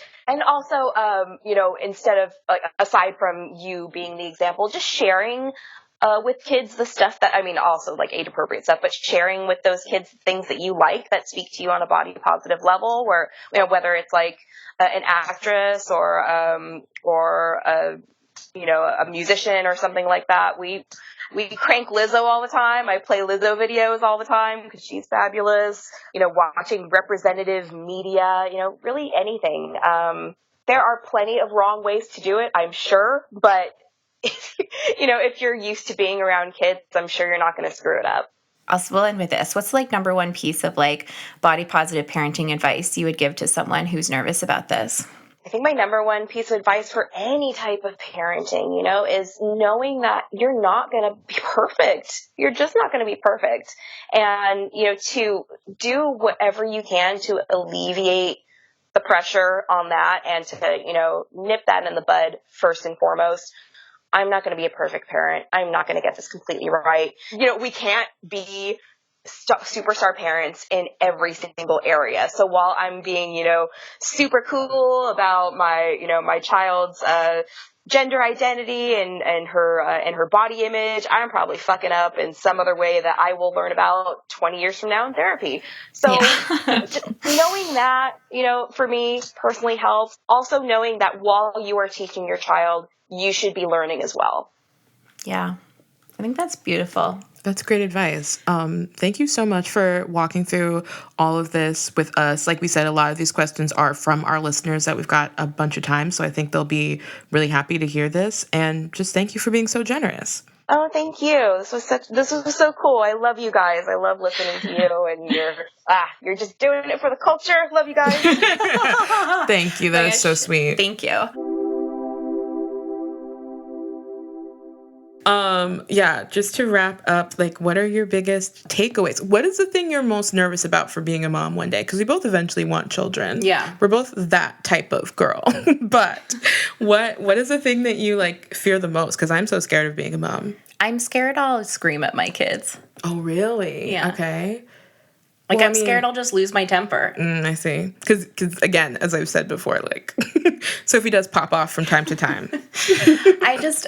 S4: also, instead of aside from you being the example, just sharing with kids the stuff that, also like age appropriate stuff, but sharing with those kids things that you like that speak to you on a body positive level, where, whether it's like an actress or a musician or something like that. We crank Lizzo all the time. I play Lizzo videos all the time because she's fabulous. Watching representative media, really anything. There are plenty of wrong ways to do it, I'm sure, but if you're used to being around kids, I'm sure you're not going to screw it up.
S2: We'll end with this. What's like number one piece of like body positive parenting advice you would give to someone who's nervous about this?
S4: I think my number one piece of advice for any type of parenting, is knowing that you're not going to be perfect. You're just not going to be perfect. And, to do whatever you can to alleviate the pressure on that and to, nip that in the bud first and foremost. I'm not going to be a perfect parent. I'm not going to get this completely right. We can't be superstar parents in every single area. So while I'm being, super cool about my child's gender identity and her body image, I'm probably fucking up in some other way that I will learn about 20 years from now in therapy. So just knowing that, for me personally helps. Also knowing that while you are teaching your child, you should be learning as well.
S2: Yeah. I think that's beautiful.
S1: That's great advice. Thank you so much for walking through all of this with us. Like we said, a lot of these questions are from our listeners that we've got a bunch of times, so I think they'll be really happy to hear this. And just thank you for being so generous.
S4: Oh, thank you. This was so cool. I love you guys. I love listening to you, and you're just doing it for the culture. Love you guys.
S1: Thank you. That is so sweet.
S2: Thank you.
S1: Yeah, just to wrap up, like, what are your biggest takeaways? What is the thing you're most nervous about for being a mom one day? Because we both eventually want children.
S3: Yeah.
S1: We're both that type of girl. But what is the thing that you, like, fear the most? Because I'm so scared of being a mom.
S2: I'm scared I'll scream at my kids.
S1: Oh, really?
S2: Yeah.
S1: Okay.
S2: Like,
S1: Well,
S2: I'm scared I'll just lose my temper.
S1: I see. Because, again, as I've said before, like, Sophie does pop off from time to time.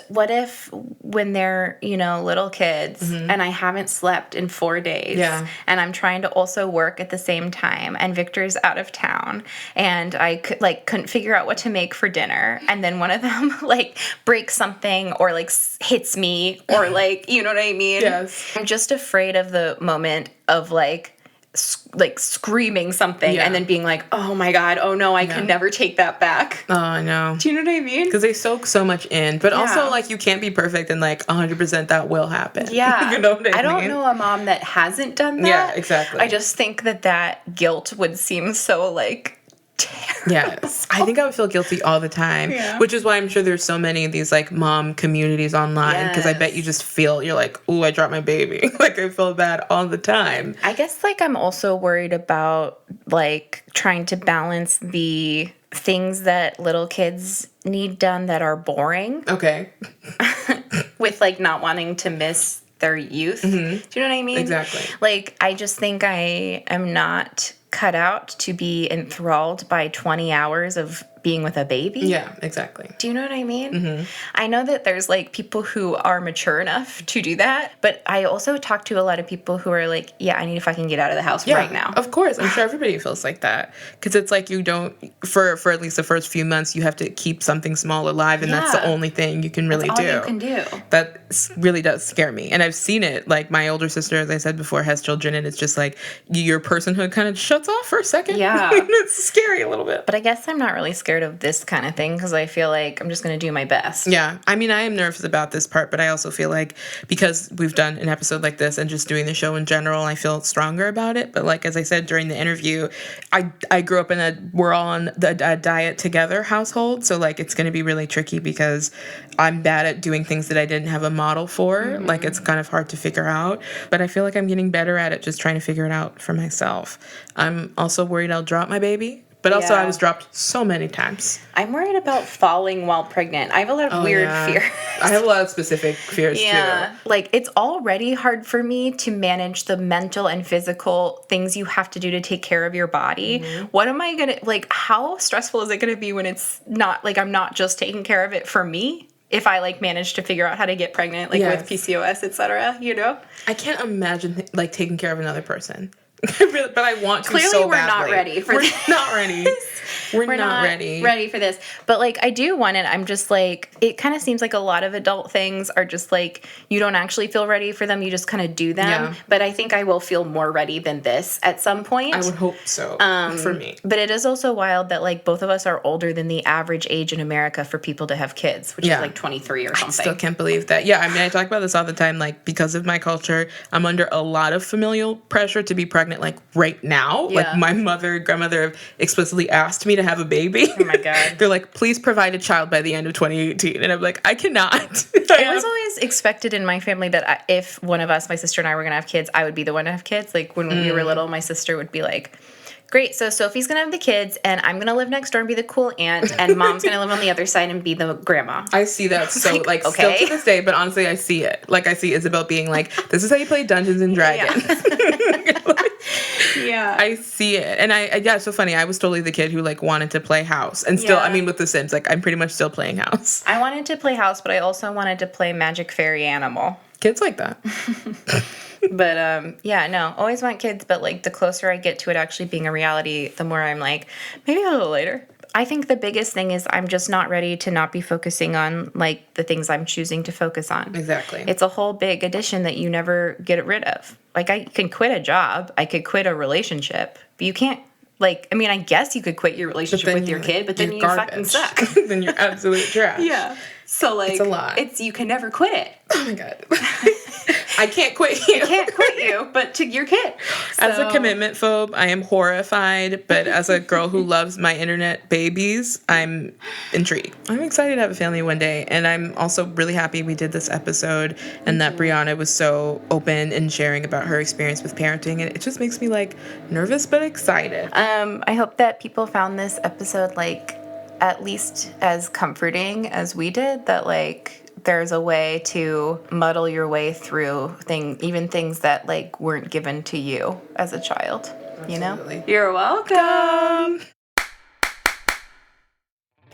S2: What if when they're, little kids and I haven't slept in 4 days and I'm trying to also work at the same time and Victor's out of town and I couldn't figure out what to make for dinner and then one of them, breaks something or, hits me or, you know what I mean?
S1: Yes.
S2: I'm just afraid of the moment of, screaming something and then being like, oh my God, oh no, I can never take that back.
S1: Oh, I know.
S2: Do you know what I mean?
S1: Because they soak so much in. But also, you can't be perfect and, 100% that will happen.
S2: Yeah.
S1: You know what I mean?
S2: I don't know a mom that hasn't done that.
S1: Yeah, exactly.
S2: I just think that guilt would seem so, terrible.
S1: Yes. I think I would feel guilty all the time, which is why I'm sure there's so many of these, mom communities online, because I bet you just feel, you're like, ooh, I dropped my baby. I feel bad all the time.
S2: I guess, I'm also worried about, trying to balance the things that little kids need done that are boring.
S1: Okay.
S2: With, not wanting to miss their youth. Do you know what I mean?
S1: Exactly.
S2: I just think I am not cut out to be enthralled by 20 hours of being with a baby.
S1: Yeah, exactly.
S2: Do you know what I mean? I know that there's people who are mature enough to do that, but I also talk to a lot of people who are I need to fucking get out of the house right now.
S1: Of course. I'm sure everybody feels like that. Because it's you don't, for at least the first few months, you have to keep something small alive, and that's the only thing you can really do.
S2: All you can do.
S1: That really does scare me. And I've seen it. My older sister, as I said before, has children, and it's just your personhood kind of shuts off for a second.
S2: Yeah.
S1: It's scary a little bit.
S2: But I guess I'm not really scared of this kind of thing because I feel like I'm just going to do my best.
S1: Yeah. I mean, I am nervous about this part, but I also feel because we've done an episode like this and just doing the show in general, I feel stronger about it. But as I said during the interview, I grew up in we're all on a diet together household. So it's going to be really tricky because I'm bad at doing things that I didn't have a model for. It's kind of hard to figure out. But I feel I'm getting better at it, just trying to figure it out for myself. I'm also worried I'll drop my baby. But also, I was dropped so many times.
S2: I'm worried about falling while pregnant. I have a lot of weird fears.
S1: I have a lot of specific fears, too.
S2: It's already hard for me to manage the mental and physical things you have to do to take care of your body. What am I going to, how stressful is it going to be when it's not, I'm not just taking care of it for me? If I, manage to figure out how to get pregnant, with PCOS, et cetera, I
S1: can't imagine, taking care of another person. But I want to.
S2: Clearly,
S1: so
S2: we're
S1: badly.
S2: not ready for this.
S1: We're not ready. We're not
S2: ready for this. But I do want it. I'm just it kind of seems like a lot of adult things are just you don't actually feel ready for them. You just kind of do them.
S1: Yeah.
S2: But I think I will feel more ready than this at some point.
S1: I would hope so. For me.
S2: But it is also wild that both of us are older than the average age in America for people to have kids, which is 23 or something.
S1: I still can't believe that. Yeah, I mean, I talk about this all the time. Because of my culture, I'm under a lot of familial pressure to be pregnant. Right now, my mother and grandmother have explicitly asked me to have a baby.
S2: Oh my God.
S1: They're please provide a child by the end of 2018. And I'm I cannot.
S2: It was always expected in my family that if one of us, my sister and I, were going to have kids, I would be the one to have kids. When we were little, my sister would be great, so Sophie's going to have the kids, and I'm going to live next door and be the cool aunt, and Mom's going to live on the other side and be the grandma.
S1: I see that so,
S2: okay.
S1: Still to this day, but honestly, I see it. I see Isabel being this is how you play Dungeons and Dragons.
S2: Yeah.
S1: I see it. And it's so funny. I was totally the kid who, wanted to play house. And still, I mean, with The Sims, I'm pretty much still playing house.
S2: I wanted to play house, but I also wanted to play Magic Fairy Animal.
S1: Kids like that.
S2: But, always want kids, but, the closer I get to it actually being a reality, the more I'm maybe a little later. I think the biggest thing is I'm just not ready to not be focusing on, the things I'm choosing to focus on.
S1: Exactly.
S2: It's a whole big addition that you never get rid of. I can quit a job. I could quit a relationship. But you can't, I guess you could quit your relationship with your kid, but then you fucking suck.
S1: Then you're absolute trash.
S2: Yeah. So,
S1: it's a lot.
S2: You can never quit it.
S1: Oh, my God. I can't quit you.
S3: I can't quit you, but to your kid.
S1: As a commitment phobe, I am horrified, but as a girl who loves my internet babies, I'm intrigued. I'm excited to have a family one day, and I'm also really happy we did this episode and that Brianna was so open in sharing about her experience with parenting, and it just makes me like nervous but excited.
S2: I hope that people found this episode like at least as comforting as we did, that like there's a way to muddle your way through even things that like weren't given to you as a child. You know?
S3: You're welcome.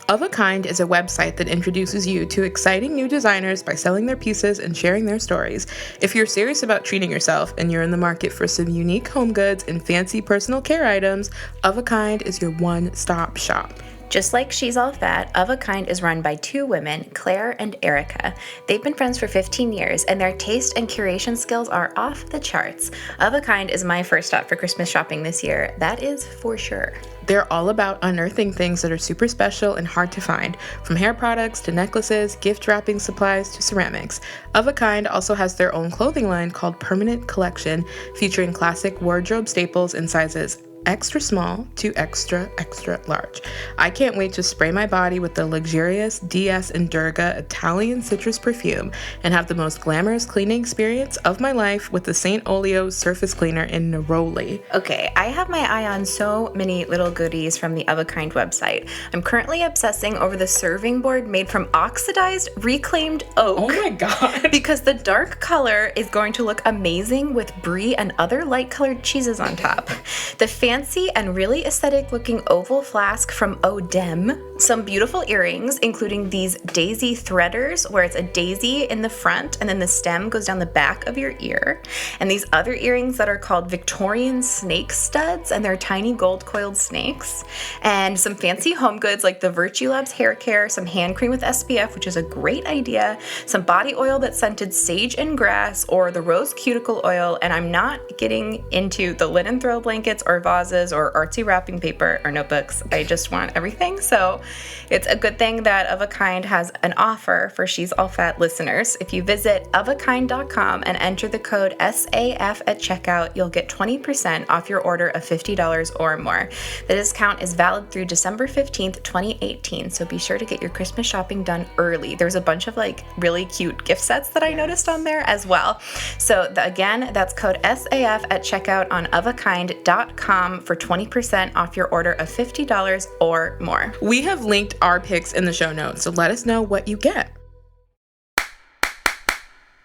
S1: Of a Kind is a website that introduces you to exciting new designers by selling their pieces and sharing their stories. If you're serious about treating yourself and you're in the market for some unique home goods and fancy personal care items, Of a Kind is your one-stop shop.
S2: Just like She's All Fat, Of a Kind is run by two women, Claire and Erica. They've been friends for 15 years, and their taste and curation skills are off the charts. Of a Kind is my first stop for Christmas shopping this year. That is for sure.
S1: They're all about unearthing things that are super special and hard to find, from hair products to necklaces, gift wrapping supplies to ceramics. Of a Kind also has their own clothing line called Permanent Collection, featuring classic wardrobe staples in sizes extra small to extra, extra large. I can't wait to spray my body with the luxurious DS Endurga Italian citrus perfume and have the most glamorous cleaning experience of my life with the St. Olio surface cleaner in Neroli.
S2: Okay, I have my eye on so many little goodies from the Of a Kind website. I'm currently obsessing over the serving board made from oxidized reclaimed oak.
S1: Oh my god.
S2: Because the dark color is going to look amazing with brie and other light colored cheeses on top. The fancy and really aesthetic looking oval flask from Odem. Some beautiful earrings, including these daisy threaders, where it's a daisy in the front and then the stem goes down the back of your ear. And these other earrings that are called Victorian snake studs, and they're tiny gold coiled snakes. And some fancy home goods like the Virtue Labs hair care, some hand cream with SPF, which is a great idea, some body oil that's scented sage and grass, or the rose cuticle oil. And I'm not getting into the linen throw blankets or vases or artsy wrapping paper or notebooks. I just want everything. So it's a good thing that Of a Kind has an offer for She's All Fat listeners. If you visit ofakind.com and enter the code SAF at checkout, you'll get 20% off your order of $50 or more. The discount is valid through December 15th, 2018, so be sure to get your Christmas shopping done early. There's a bunch of like really cute gift sets that I noticed on there as well. So again, that's code SAF at checkout on ofakind.com for 20% off your order of $50 or more.
S1: We have linked our picks in the show notes, so let us know what you get.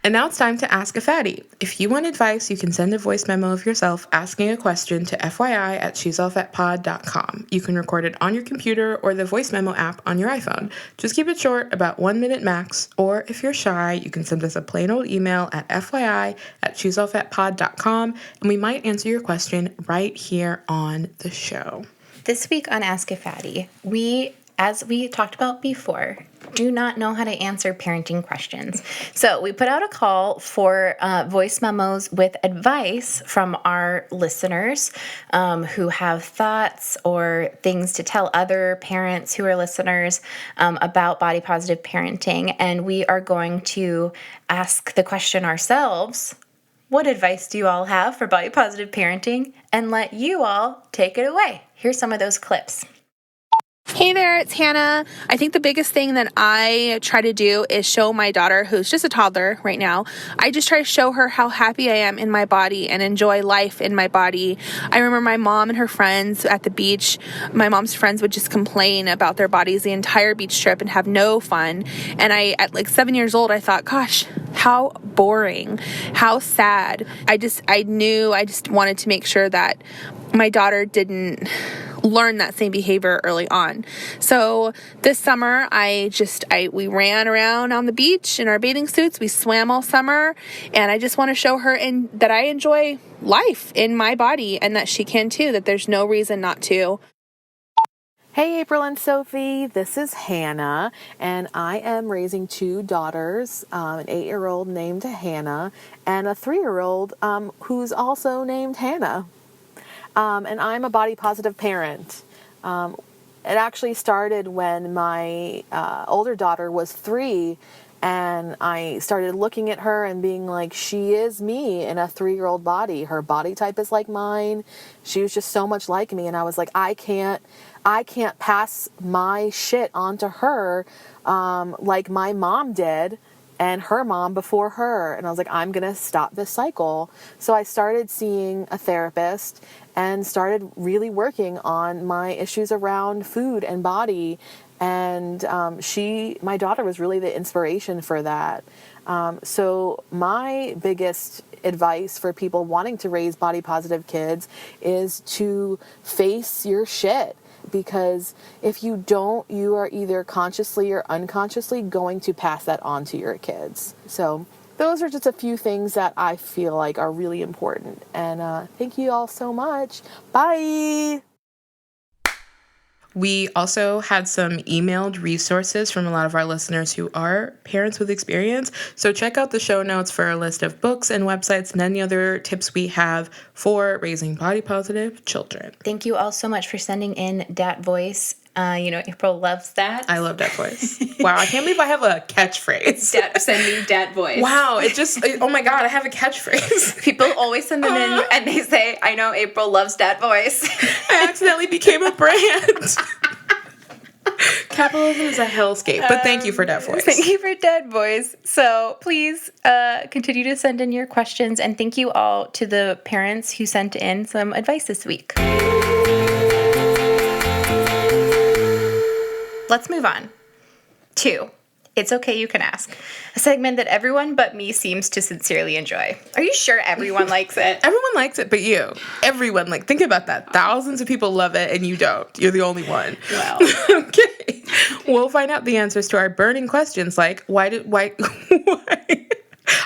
S1: And now it's time to Ask a Fatty. If you want advice, you can send a voice memo of yourself asking a question to FYI@she'sallfatpod.com. You can record it on your computer or the voice memo app on your iPhone. Just keep it short, about 1 minute max, or if you're shy, you can send us a plain old email at FYI@she'sallfatpod.com, and we might answer your question right here on the show.
S2: This week on Ask a Fatty, as we talked about before, do not know how to answer parenting questions. So we put out a call for voice memos with advice from our listeners who have thoughts or things to tell other parents who are listeners about body positive parenting. And we are going to ask the question ourselves: what advice do you all have for body positive parenting? And let you all take it away. Here's some of those clips.
S8: Hey there, it's Hannah. I think the biggest thing that I try to do is show my daughter, who's just a toddler right now, I just try to show her how happy I am in my body and enjoy life in my body. I remember my mom and her friends at the beach. My mom's friends would just complain about their bodies the entire beach trip and have no fun. And at like 7 years old, I thought, gosh, how boring, how sad. I just wanted to make sure that my daughter didn't learn that same behavior early on. So this summer, we ran around on the beach in our bathing suits. We swam all summer, and I just want to show her that I enjoy life in my body and that she can too, that there's no reason not to.
S9: Hey, April and Sophie, this is Hannah, and I am raising two daughters, an 8-year-old named Hannah and a 3-year-old who's also named Hannah. And I'm a body positive parent. It actually started when my older daughter was 3, And I started looking at her and being like, she is me in a 3-year-old body. Her body type is like mine. She was just so much like me. And I was like, I can't pass my shit onto her like my mom did and her mom before her. And I was like, I'm going to stop this cycle. So I started seeing a therapist and started really working on my issues around food and body. And my daughter was really the inspiration for that. So my biggest advice for people wanting to raise body positive kids is to face your shit. Because if you don't, you are either consciously or unconsciously going to pass that on to your kids. So those are just a few things that I feel like are really important. And thank you all so much. Bye.
S1: We also had some emailed resources from a lot of our listeners who are parents with experience. So check out the show notes for a list of books and websites and any other tips we have for raising body positive children.
S2: Thank you all so much for sending in Dat Voice. April loves that.
S1: I love Dat Voice. Wow, I can't believe I have a catchphrase.
S3: Send me Dat Voice.
S1: Wow, oh my God, I have a catchphrase.
S3: People always send them in and they say, I know April loves Dat Voice.
S1: I accidentally became a brand. Capitalism is a hellscape, but thank you for Dat Voice.
S2: Thank you for Dat Voice. So please continue to send in your questions, and thank you all to the parents who sent in some advice this week. Let's move on to It's Okay, You Can Ask, a segment that everyone but me seems to sincerely enjoy. Are you sure everyone likes it?
S1: Everyone likes it, but you. Everyone, think about that. Thousands of people love it, and you don't. You're the only one.
S2: Wow.
S1: Okay. We'll find out the answers to our burning questions, like, why?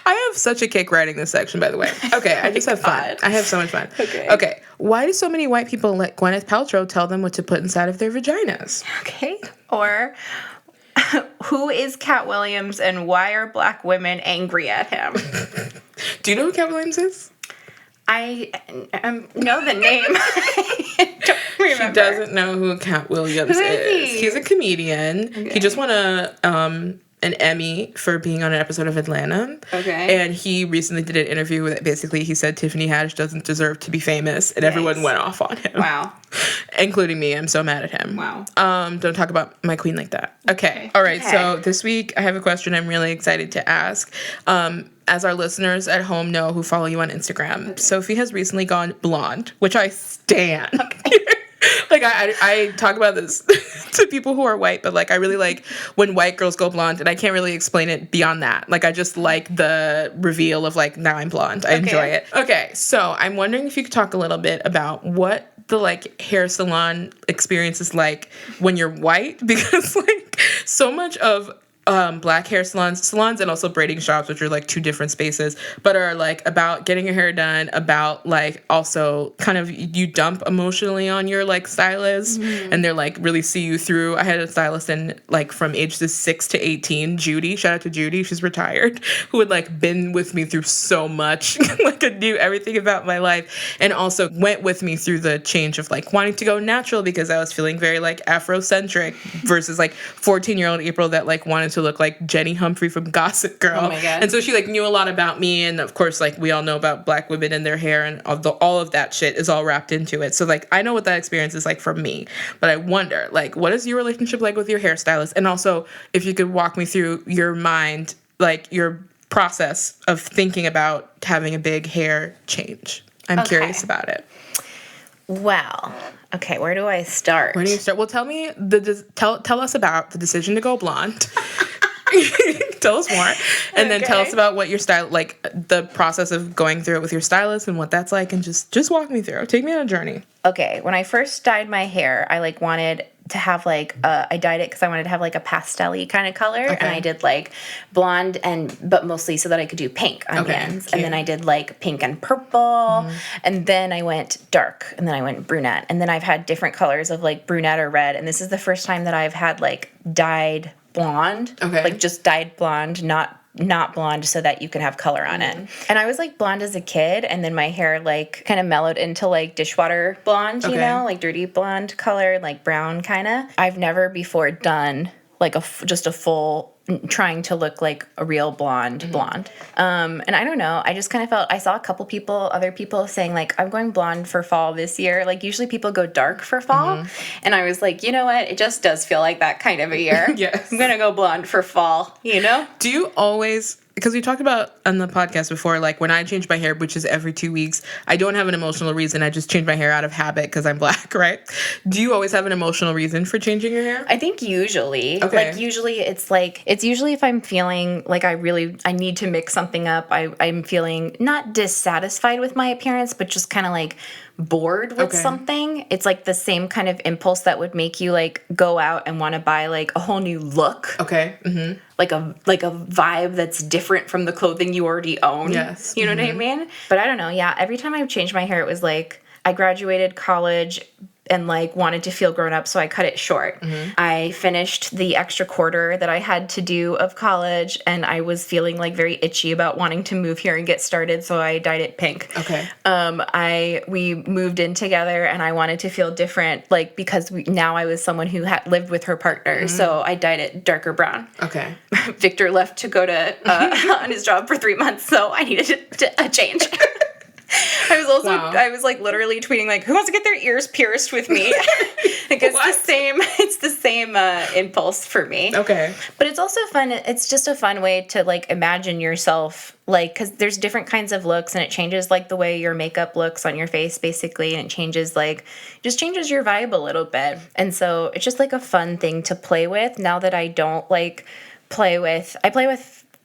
S1: I have such a kick writing this section, by the way. Okay, I just have fun. I have so much fun. Okay. Why do so many white people let Gwyneth Paltrow tell them what to put inside of their vaginas?
S2: Okay. Or who is Cat Williams and why are black women angry at him?
S1: Do you know who Cat Williams is?
S2: I know the name. I don't remember.
S1: She doesn't know who Cat Williams is.
S2: He?
S1: He's a comedian.
S2: Okay.
S1: He just won an Emmy for being on an episode of Atlanta.
S3: Okay.
S1: And he recently did an interview that basically he said Tiffany Haddish doesn't deserve to be famous, and everyone went off on him.
S3: Wow.
S1: Including me. I'm so mad at him.
S3: Wow.
S1: Don't talk about my queen like that. Okay. All right. So this week I have a question I'm really excited to ask. As our listeners at home know who follow you on Instagram, Sophie has recently gone blonde, which I stan. Okay. I talk about this to people who are white, but I really like when white girls go blonde, and I can't really explain it beyond that. I just like the reveal of now I'm blonde. I enjoy it. Okay, so I'm wondering if you could talk a little bit about what the hair salon experience is like when you're white, because so much of black hair salons and also braiding shops, which are two different spaces, but are about getting your hair done, about also kind of you dump emotionally on your stylist, and they're really see you through. I had a stylist in from ages 6 to 18, Judy, shout out to Judy, she's retired, who had been with me through so much, knew everything about my life, and also went with me through the change of wanting to go natural because I was feeling very Afrocentric versus 14-year-old April that wanted to look like Jenny Humphrey from Gossip Girl.
S3: Oh my God.
S1: And so she knew a lot about me, and of course we all know about black women and their hair, and all of that shit is all wrapped into it. So I know what that experience is like for me, but I wonder what is your relationship like with your hairstylist, and also if you could walk me through your mind, your process of thinking about having a big hair change. I'm curious about it.
S2: Well, okay, where do I start?
S1: Where do you start? Well, tell me tell us about the decision to go blonde. Tell us more, and then tell us about what your style, the process of going through it with your stylist and what that's like, and just walk me through. Take me on a journey.
S2: Okay, when I first dyed my hair, I wanted to have I dyed it because I wanted to have a pastel-y kind of color, and I did blonde but mostly so that I could do pink on the ends, and then I did pink and purple, and then I went dark, and then I went brunette, and then I've had different colors of brunette or red, and this is the first time that I've had dyed blonde, just dyed blonde, not blonde so that you can have color on it. And I was blonde as a kid, and then my hair kind of mellowed into dishwater blonde, you know, dirty blonde color, brown kind of. I've never before done just a full trying to look like a real blonde. And I don't know, I just kind of felt, I saw a couple other people saying like, I'm going blonde for fall this year. Like usually people go dark for fall. And I was like, you know what? It just does feel like that kind of a year.
S1: Yes.
S2: I'm going to go blonde for fall, you know?
S1: Do you always, because we talked about on the podcast before, like when I change my hair, which is every 2 weeks, I don't have an emotional reason. I just change my hair out of habit because I'm black, right? Do you always have an emotional reason for changing your hair?
S2: I think usually.
S1: Okay.
S2: Like usually it's usually if I'm feeling like I need to mix something up. I'm feeling not dissatisfied with my appearance, but just kind of like bored with something. It's like the same kind of impulse that would make you like go out and want to buy like a whole new look.
S1: Okay. Mm-hmm.
S2: Like a vibe that's different from the clothing you already own.
S1: Yes.
S2: You know what I mean? But I don't know. Yeah. Every time I've changed my hair, it was like I graduated college and like wanted to feel grown up, so I cut it short. I finished the extra quarter that I had to do of college, and I was feeling like very itchy about wanting to move here and get started, so I dyed it pink.
S1: Okay.
S2: We moved in together, and I wanted to feel different, like because now I was someone who had lived with her partner, so I dyed it darker brown.
S1: Okay.
S2: Victor left to go to on his job for 3 months, so I needed a change. I was like literally tweeting like, who wants to get their ears pierced with me? Like it's the same impulse for me.
S1: Okay.
S2: But it's also fun. It's just a fun way to like imagine yourself, like, cause there's different kinds of looks and it changes like the way your makeup looks on your face basically. And it changes changes your vibe a little bit. And so it's just like a fun thing to play with now that I don't like play with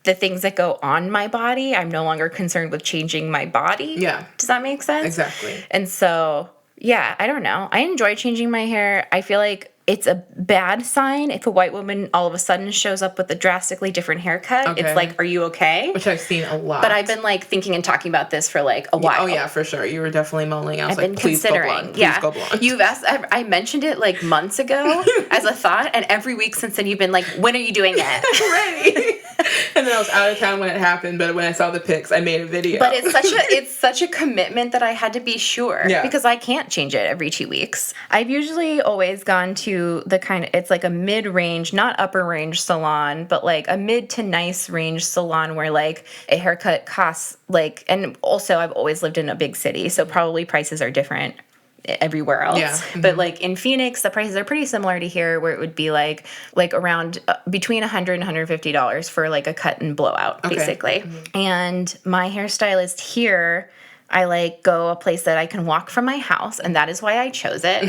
S2: the things that go on my body. I'm no longer concerned with changing my body.
S1: Yeah.
S2: Does that make sense?
S1: Exactly.
S2: And so, yeah, I don't know. I enjoy changing my hair. I feel like it's a bad sign if a white woman all of a sudden shows up with a drastically different haircut.
S1: Okay.
S2: It's like, are you okay?
S1: Which I've seen a lot.
S2: But I've been like thinking and talking about this for like a while.
S1: Oh yeah, for sure. You were definitely mulling. I was
S2: I've
S1: like,
S2: been
S1: please
S2: considering.
S1: go blonde. Please
S2: Yeah.
S1: go blonde.
S2: You've asked, I mentioned it like months ago as a thought, and every week since then you've been like, when are you doing it?
S1: Right. And then I was out of town when it happened, but when I saw the pics, I made a video.
S2: But it's such a commitment that I had to be sure.
S1: Yeah.
S2: Because I can't change it every 2 weeks. I've usually always gone to the kind of, it's like a mid-range, not upper range salon, but like a mid to nice range salon where like a haircut costs like, and also I've always lived in a big city, so probably prices are different everywhere else.
S1: Yeah. Mm-hmm.
S2: But like in Phoenix, the prices are pretty similar to here, where it would be like around between $100 and $150 for like a cut and blowout, basically. Mm-hmm. And my hairstylist here, I like go a place that I can walk from my house, and that is why I chose it.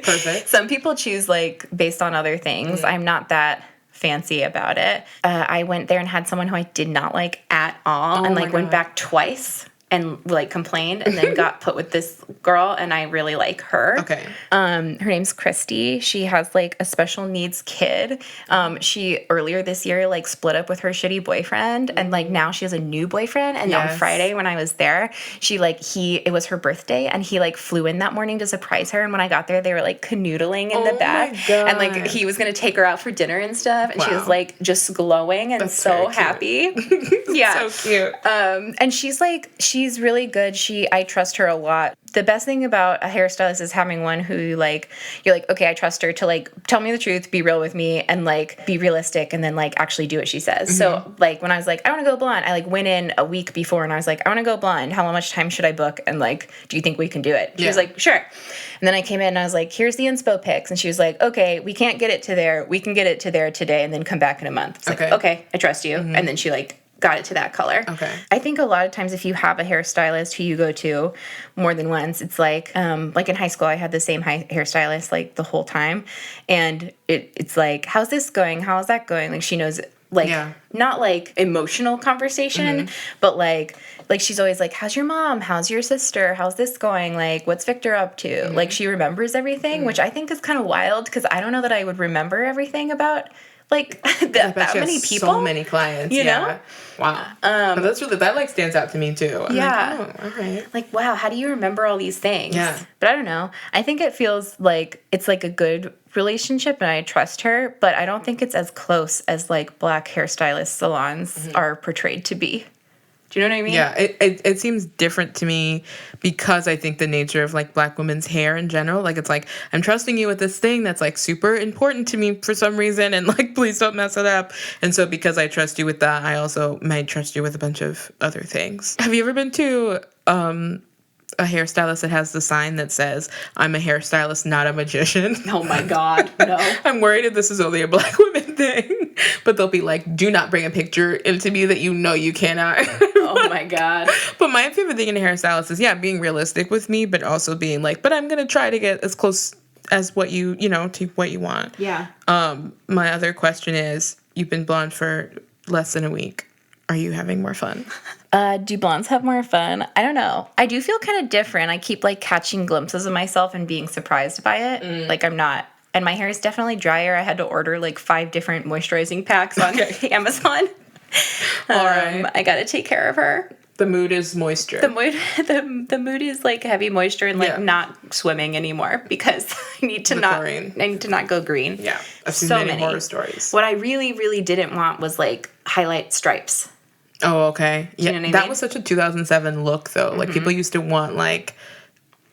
S1: Perfect.
S2: Some people choose like based on other things. Mm-hmm. I'm not that fancy about it. I went there and had someone who I did not like at all, and like went back twice and like complained, and then got put with this girl, and I really like her.
S1: Okay.
S2: Her name's Christy. She has like a special needs kid. She earlier this year like split up with her shitty boyfriend, and like now she has a new boyfriend. And on Friday when I was there, it was her birthday, and he like flew in that morning to surprise her. And when I got there, they were like canoodling in the back, and like he was gonna take her out for dinner and stuff. And she was like just glowing and so happy. Yeah,
S1: so cute.
S2: And she's really good. I trust her a lot. The best thing about a hairstylist is having one who you're like, okay, I trust her to like tell me the truth, be real with me, and like be realistic, and then like actually do what she says. Mm-hmm. So like when I was like, I want to go blonde, I like went in a week before and I was like, I want to go blonde. How much time should I book? And like, do you think we can do it? She was like, sure. And then I came in and I was like, here's the inspo pics. And she was like, okay, we can't get it to there. We can get it to there today and then come back in a month. It's like, okay, I trust you. Mm-hmm. And then she like got it to that color. Okay. I think a lot of times if you have a hairstylist who you go to more than once, it's like in high school, I had the same hairstylist like the whole time. And it's like, how's this going? How's that going? Like she knows not like emotional conversation, but like she's always like, how's your mom? How's your sister? How's this going? Like, what's Victor up to? Like she remembers everything, which I think is kind of wild because I don't know that I would remember everything about like that many people.
S1: So many clients,
S2: you know?
S1: Wow. That's really, that like stands out to me too. I'm like, oh, okay.
S2: Like, wow, how do you remember all these things?
S1: Yeah.
S2: But I don't know. I think it feels like it's like a good relationship and I trust her, but I don't think it's as close as like black hairstylist salons are portrayed to be. Do you know what I mean?
S1: Yeah, it seems different to me because I think the nature of like Black women's hair in general, like it's like I'm trusting you with this thing that's like super important to me for some reason, and like please don't mess it up. And so because I trust you with that, I also might trust you with a bunch of other things. Have you ever been to a hairstylist that has the sign that says "I'm a hairstylist, not a magician"?
S2: Oh my God, no.
S1: I'm worried that this is only a Black women thing, but they'll be like, "Do not bring a picture into me that you know you cannot."
S2: Oh my God.
S1: But my favorite thing in a hairstylist is being realistic with me, but also being like, but I'm gonna try to get as close as what you know to what you want.
S2: Yeah.
S1: My other question is, you've been blonde for less than a week. Are you having more fun?
S2: Do blondes have more fun? I don't know. I do feel kind of different. I keep like catching glimpses of myself and being surprised by it. Like I'm not. And my hair is definitely drier. I had to order like 5 different moisturizing packs on Amazon.
S1: All right.
S2: I got to take care of her.
S1: The mood is moisture.
S2: The mood is like heavy moisture and like not swimming anymore because I need to not go green.
S1: Yeah. I've seen many horror stories.
S2: What I really, really didn't want was like highlight stripes.
S1: Oh, okay. Yeah,
S2: you know what I
S1: that
S2: mean?
S1: was such a 2007 look, though. Like, people used to want, like,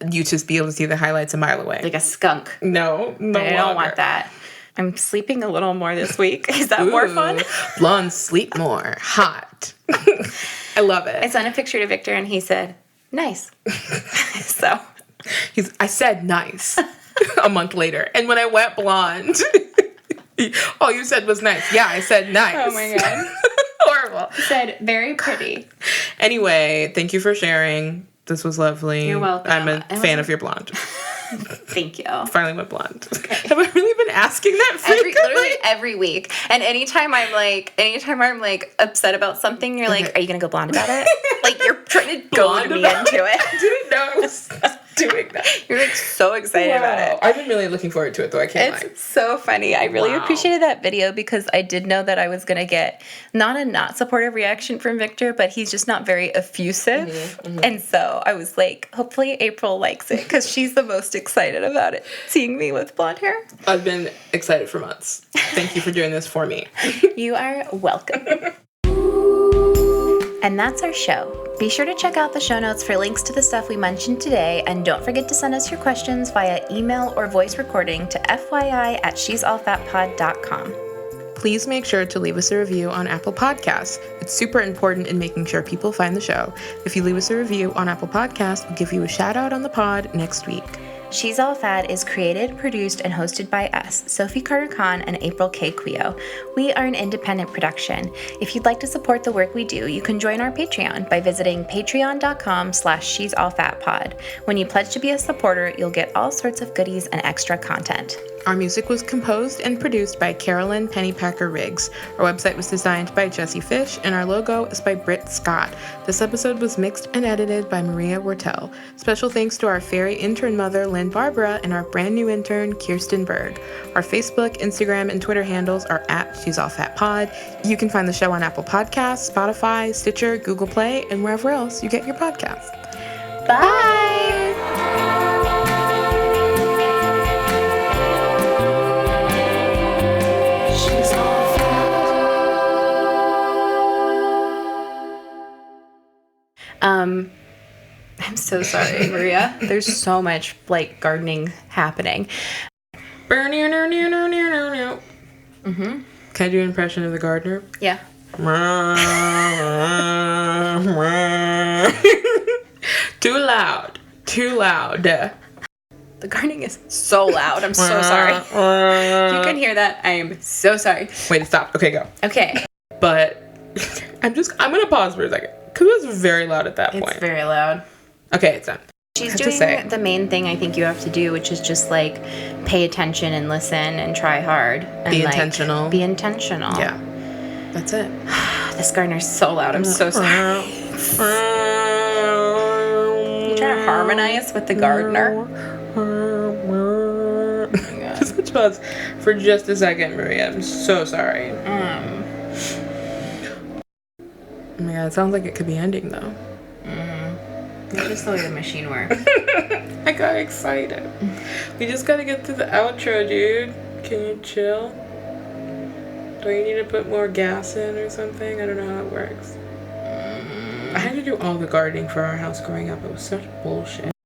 S1: you to be able to see the highlights a mile away.
S2: Like a skunk.
S1: No
S2: I don't want that. I'm sleeping a little more this week. Is that more fun?
S1: Blondes sleep more. Hot. I love it.
S2: I sent a picture to Victor, and he said, nice. So.
S1: I said nice a month later. And when I went blonde, all you said was nice. Yeah, I said nice.
S2: Oh, my God.
S1: Horrible.
S2: He said, very pretty.
S1: Anyway, thank you for sharing. This was lovely.
S2: You're welcome.
S1: I'm a fan of your blonde.
S2: Thank you.
S1: Finally went blonde. Okay. Have I really been asking that frequently?
S2: Literally every week. And anytime I'm like upset about something, you're like, are you gonna go blonde about it? Like you're trying to goad me into it.
S1: I didn't know I was doing that.
S2: You're like so excited about it.
S1: I've been really looking forward to it though, I can't lie.
S2: It's so funny. I really appreciated that video because I did know that I was gonna get not supportive reaction from Victor, but he's just not very effusive. And so I was like, hopefully April likes it because she's the most excited about it, seeing me with blonde hair.
S1: I've been excited for months. Thank you for doing this for me.
S2: You are welcome. And that's our show. Be sure to check out the show notes for links to the stuff we mentioned today, and don't forget to send us your questions via email or voice recording to fyi@shesallfatpod.com.
S1: Please make sure to leave us a review on Apple Podcasts. It's super important in making sure people find the show. If you leave us a review on Apple Podcasts, we'll give you a shout out on the pod next week.
S2: She's All Fat is created, produced, and hosted by us, Sophie Carter-Kahn and April K. Quio. We are an independent production. If you'd like to support the work we do, you can join our Patreon by visiting patreon.com/shesallfatpod. When you pledge to be a supporter, you'll get all sorts of goodies and extra content.
S1: Our music was composed and produced by Carolyn Pennypacker Riggs. Our website was designed by Jesse Fish, and our logo is by Britt Scott. This episode was mixed and edited by Maria Wortel. Special thanks to our fairy intern mother, Lynn Barbara, and our brand new intern, Kirsten Berg. Our Facebook, Instagram, and Twitter handles are @She'sAllFatPod. You can find the show on Apple Podcasts, Spotify, Stitcher, Google Play, and wherever else you get your podcasts.
S2: Bye! I'm so sorry, Maria. There's so much like gardening happening.
S1: Mm-hmm. Can I do an impression of the gardener?
S2: Yeah.
S1: Too loud.
S2: The gardening is so loud. I'm so sorry. You can hear that. I am so sorry.
S1: Wait, stop. Okay, go.
S2: Okay.
S1: But I'm gonna pause for a second because it was very loud at that point.
S2: It's very loud.
S1: Okay, it's done.
S2: She's doing the main thing I think you have to do, which is just like pay attention and listen and try hard. And
S1: Be
S2: like,
S1: intentional.
S2: Be intentional.
S1: Yeah. That's it.
S2: This gardener's so loud. I'm so sorry. You trying to harmonize with the gardener?
S1: Just let's pause for just a second, Maria. I'm so sorry. Oh my god, it sounds like it could be ending though.
S2: That's just the way the machine works.
S1: I got excited. We just gotta get to the outro, dude. Can you chill? Do you need to put more gas in or something? I don't know how it works. I had to do all the gardening for our house growing up. It was such bullshit.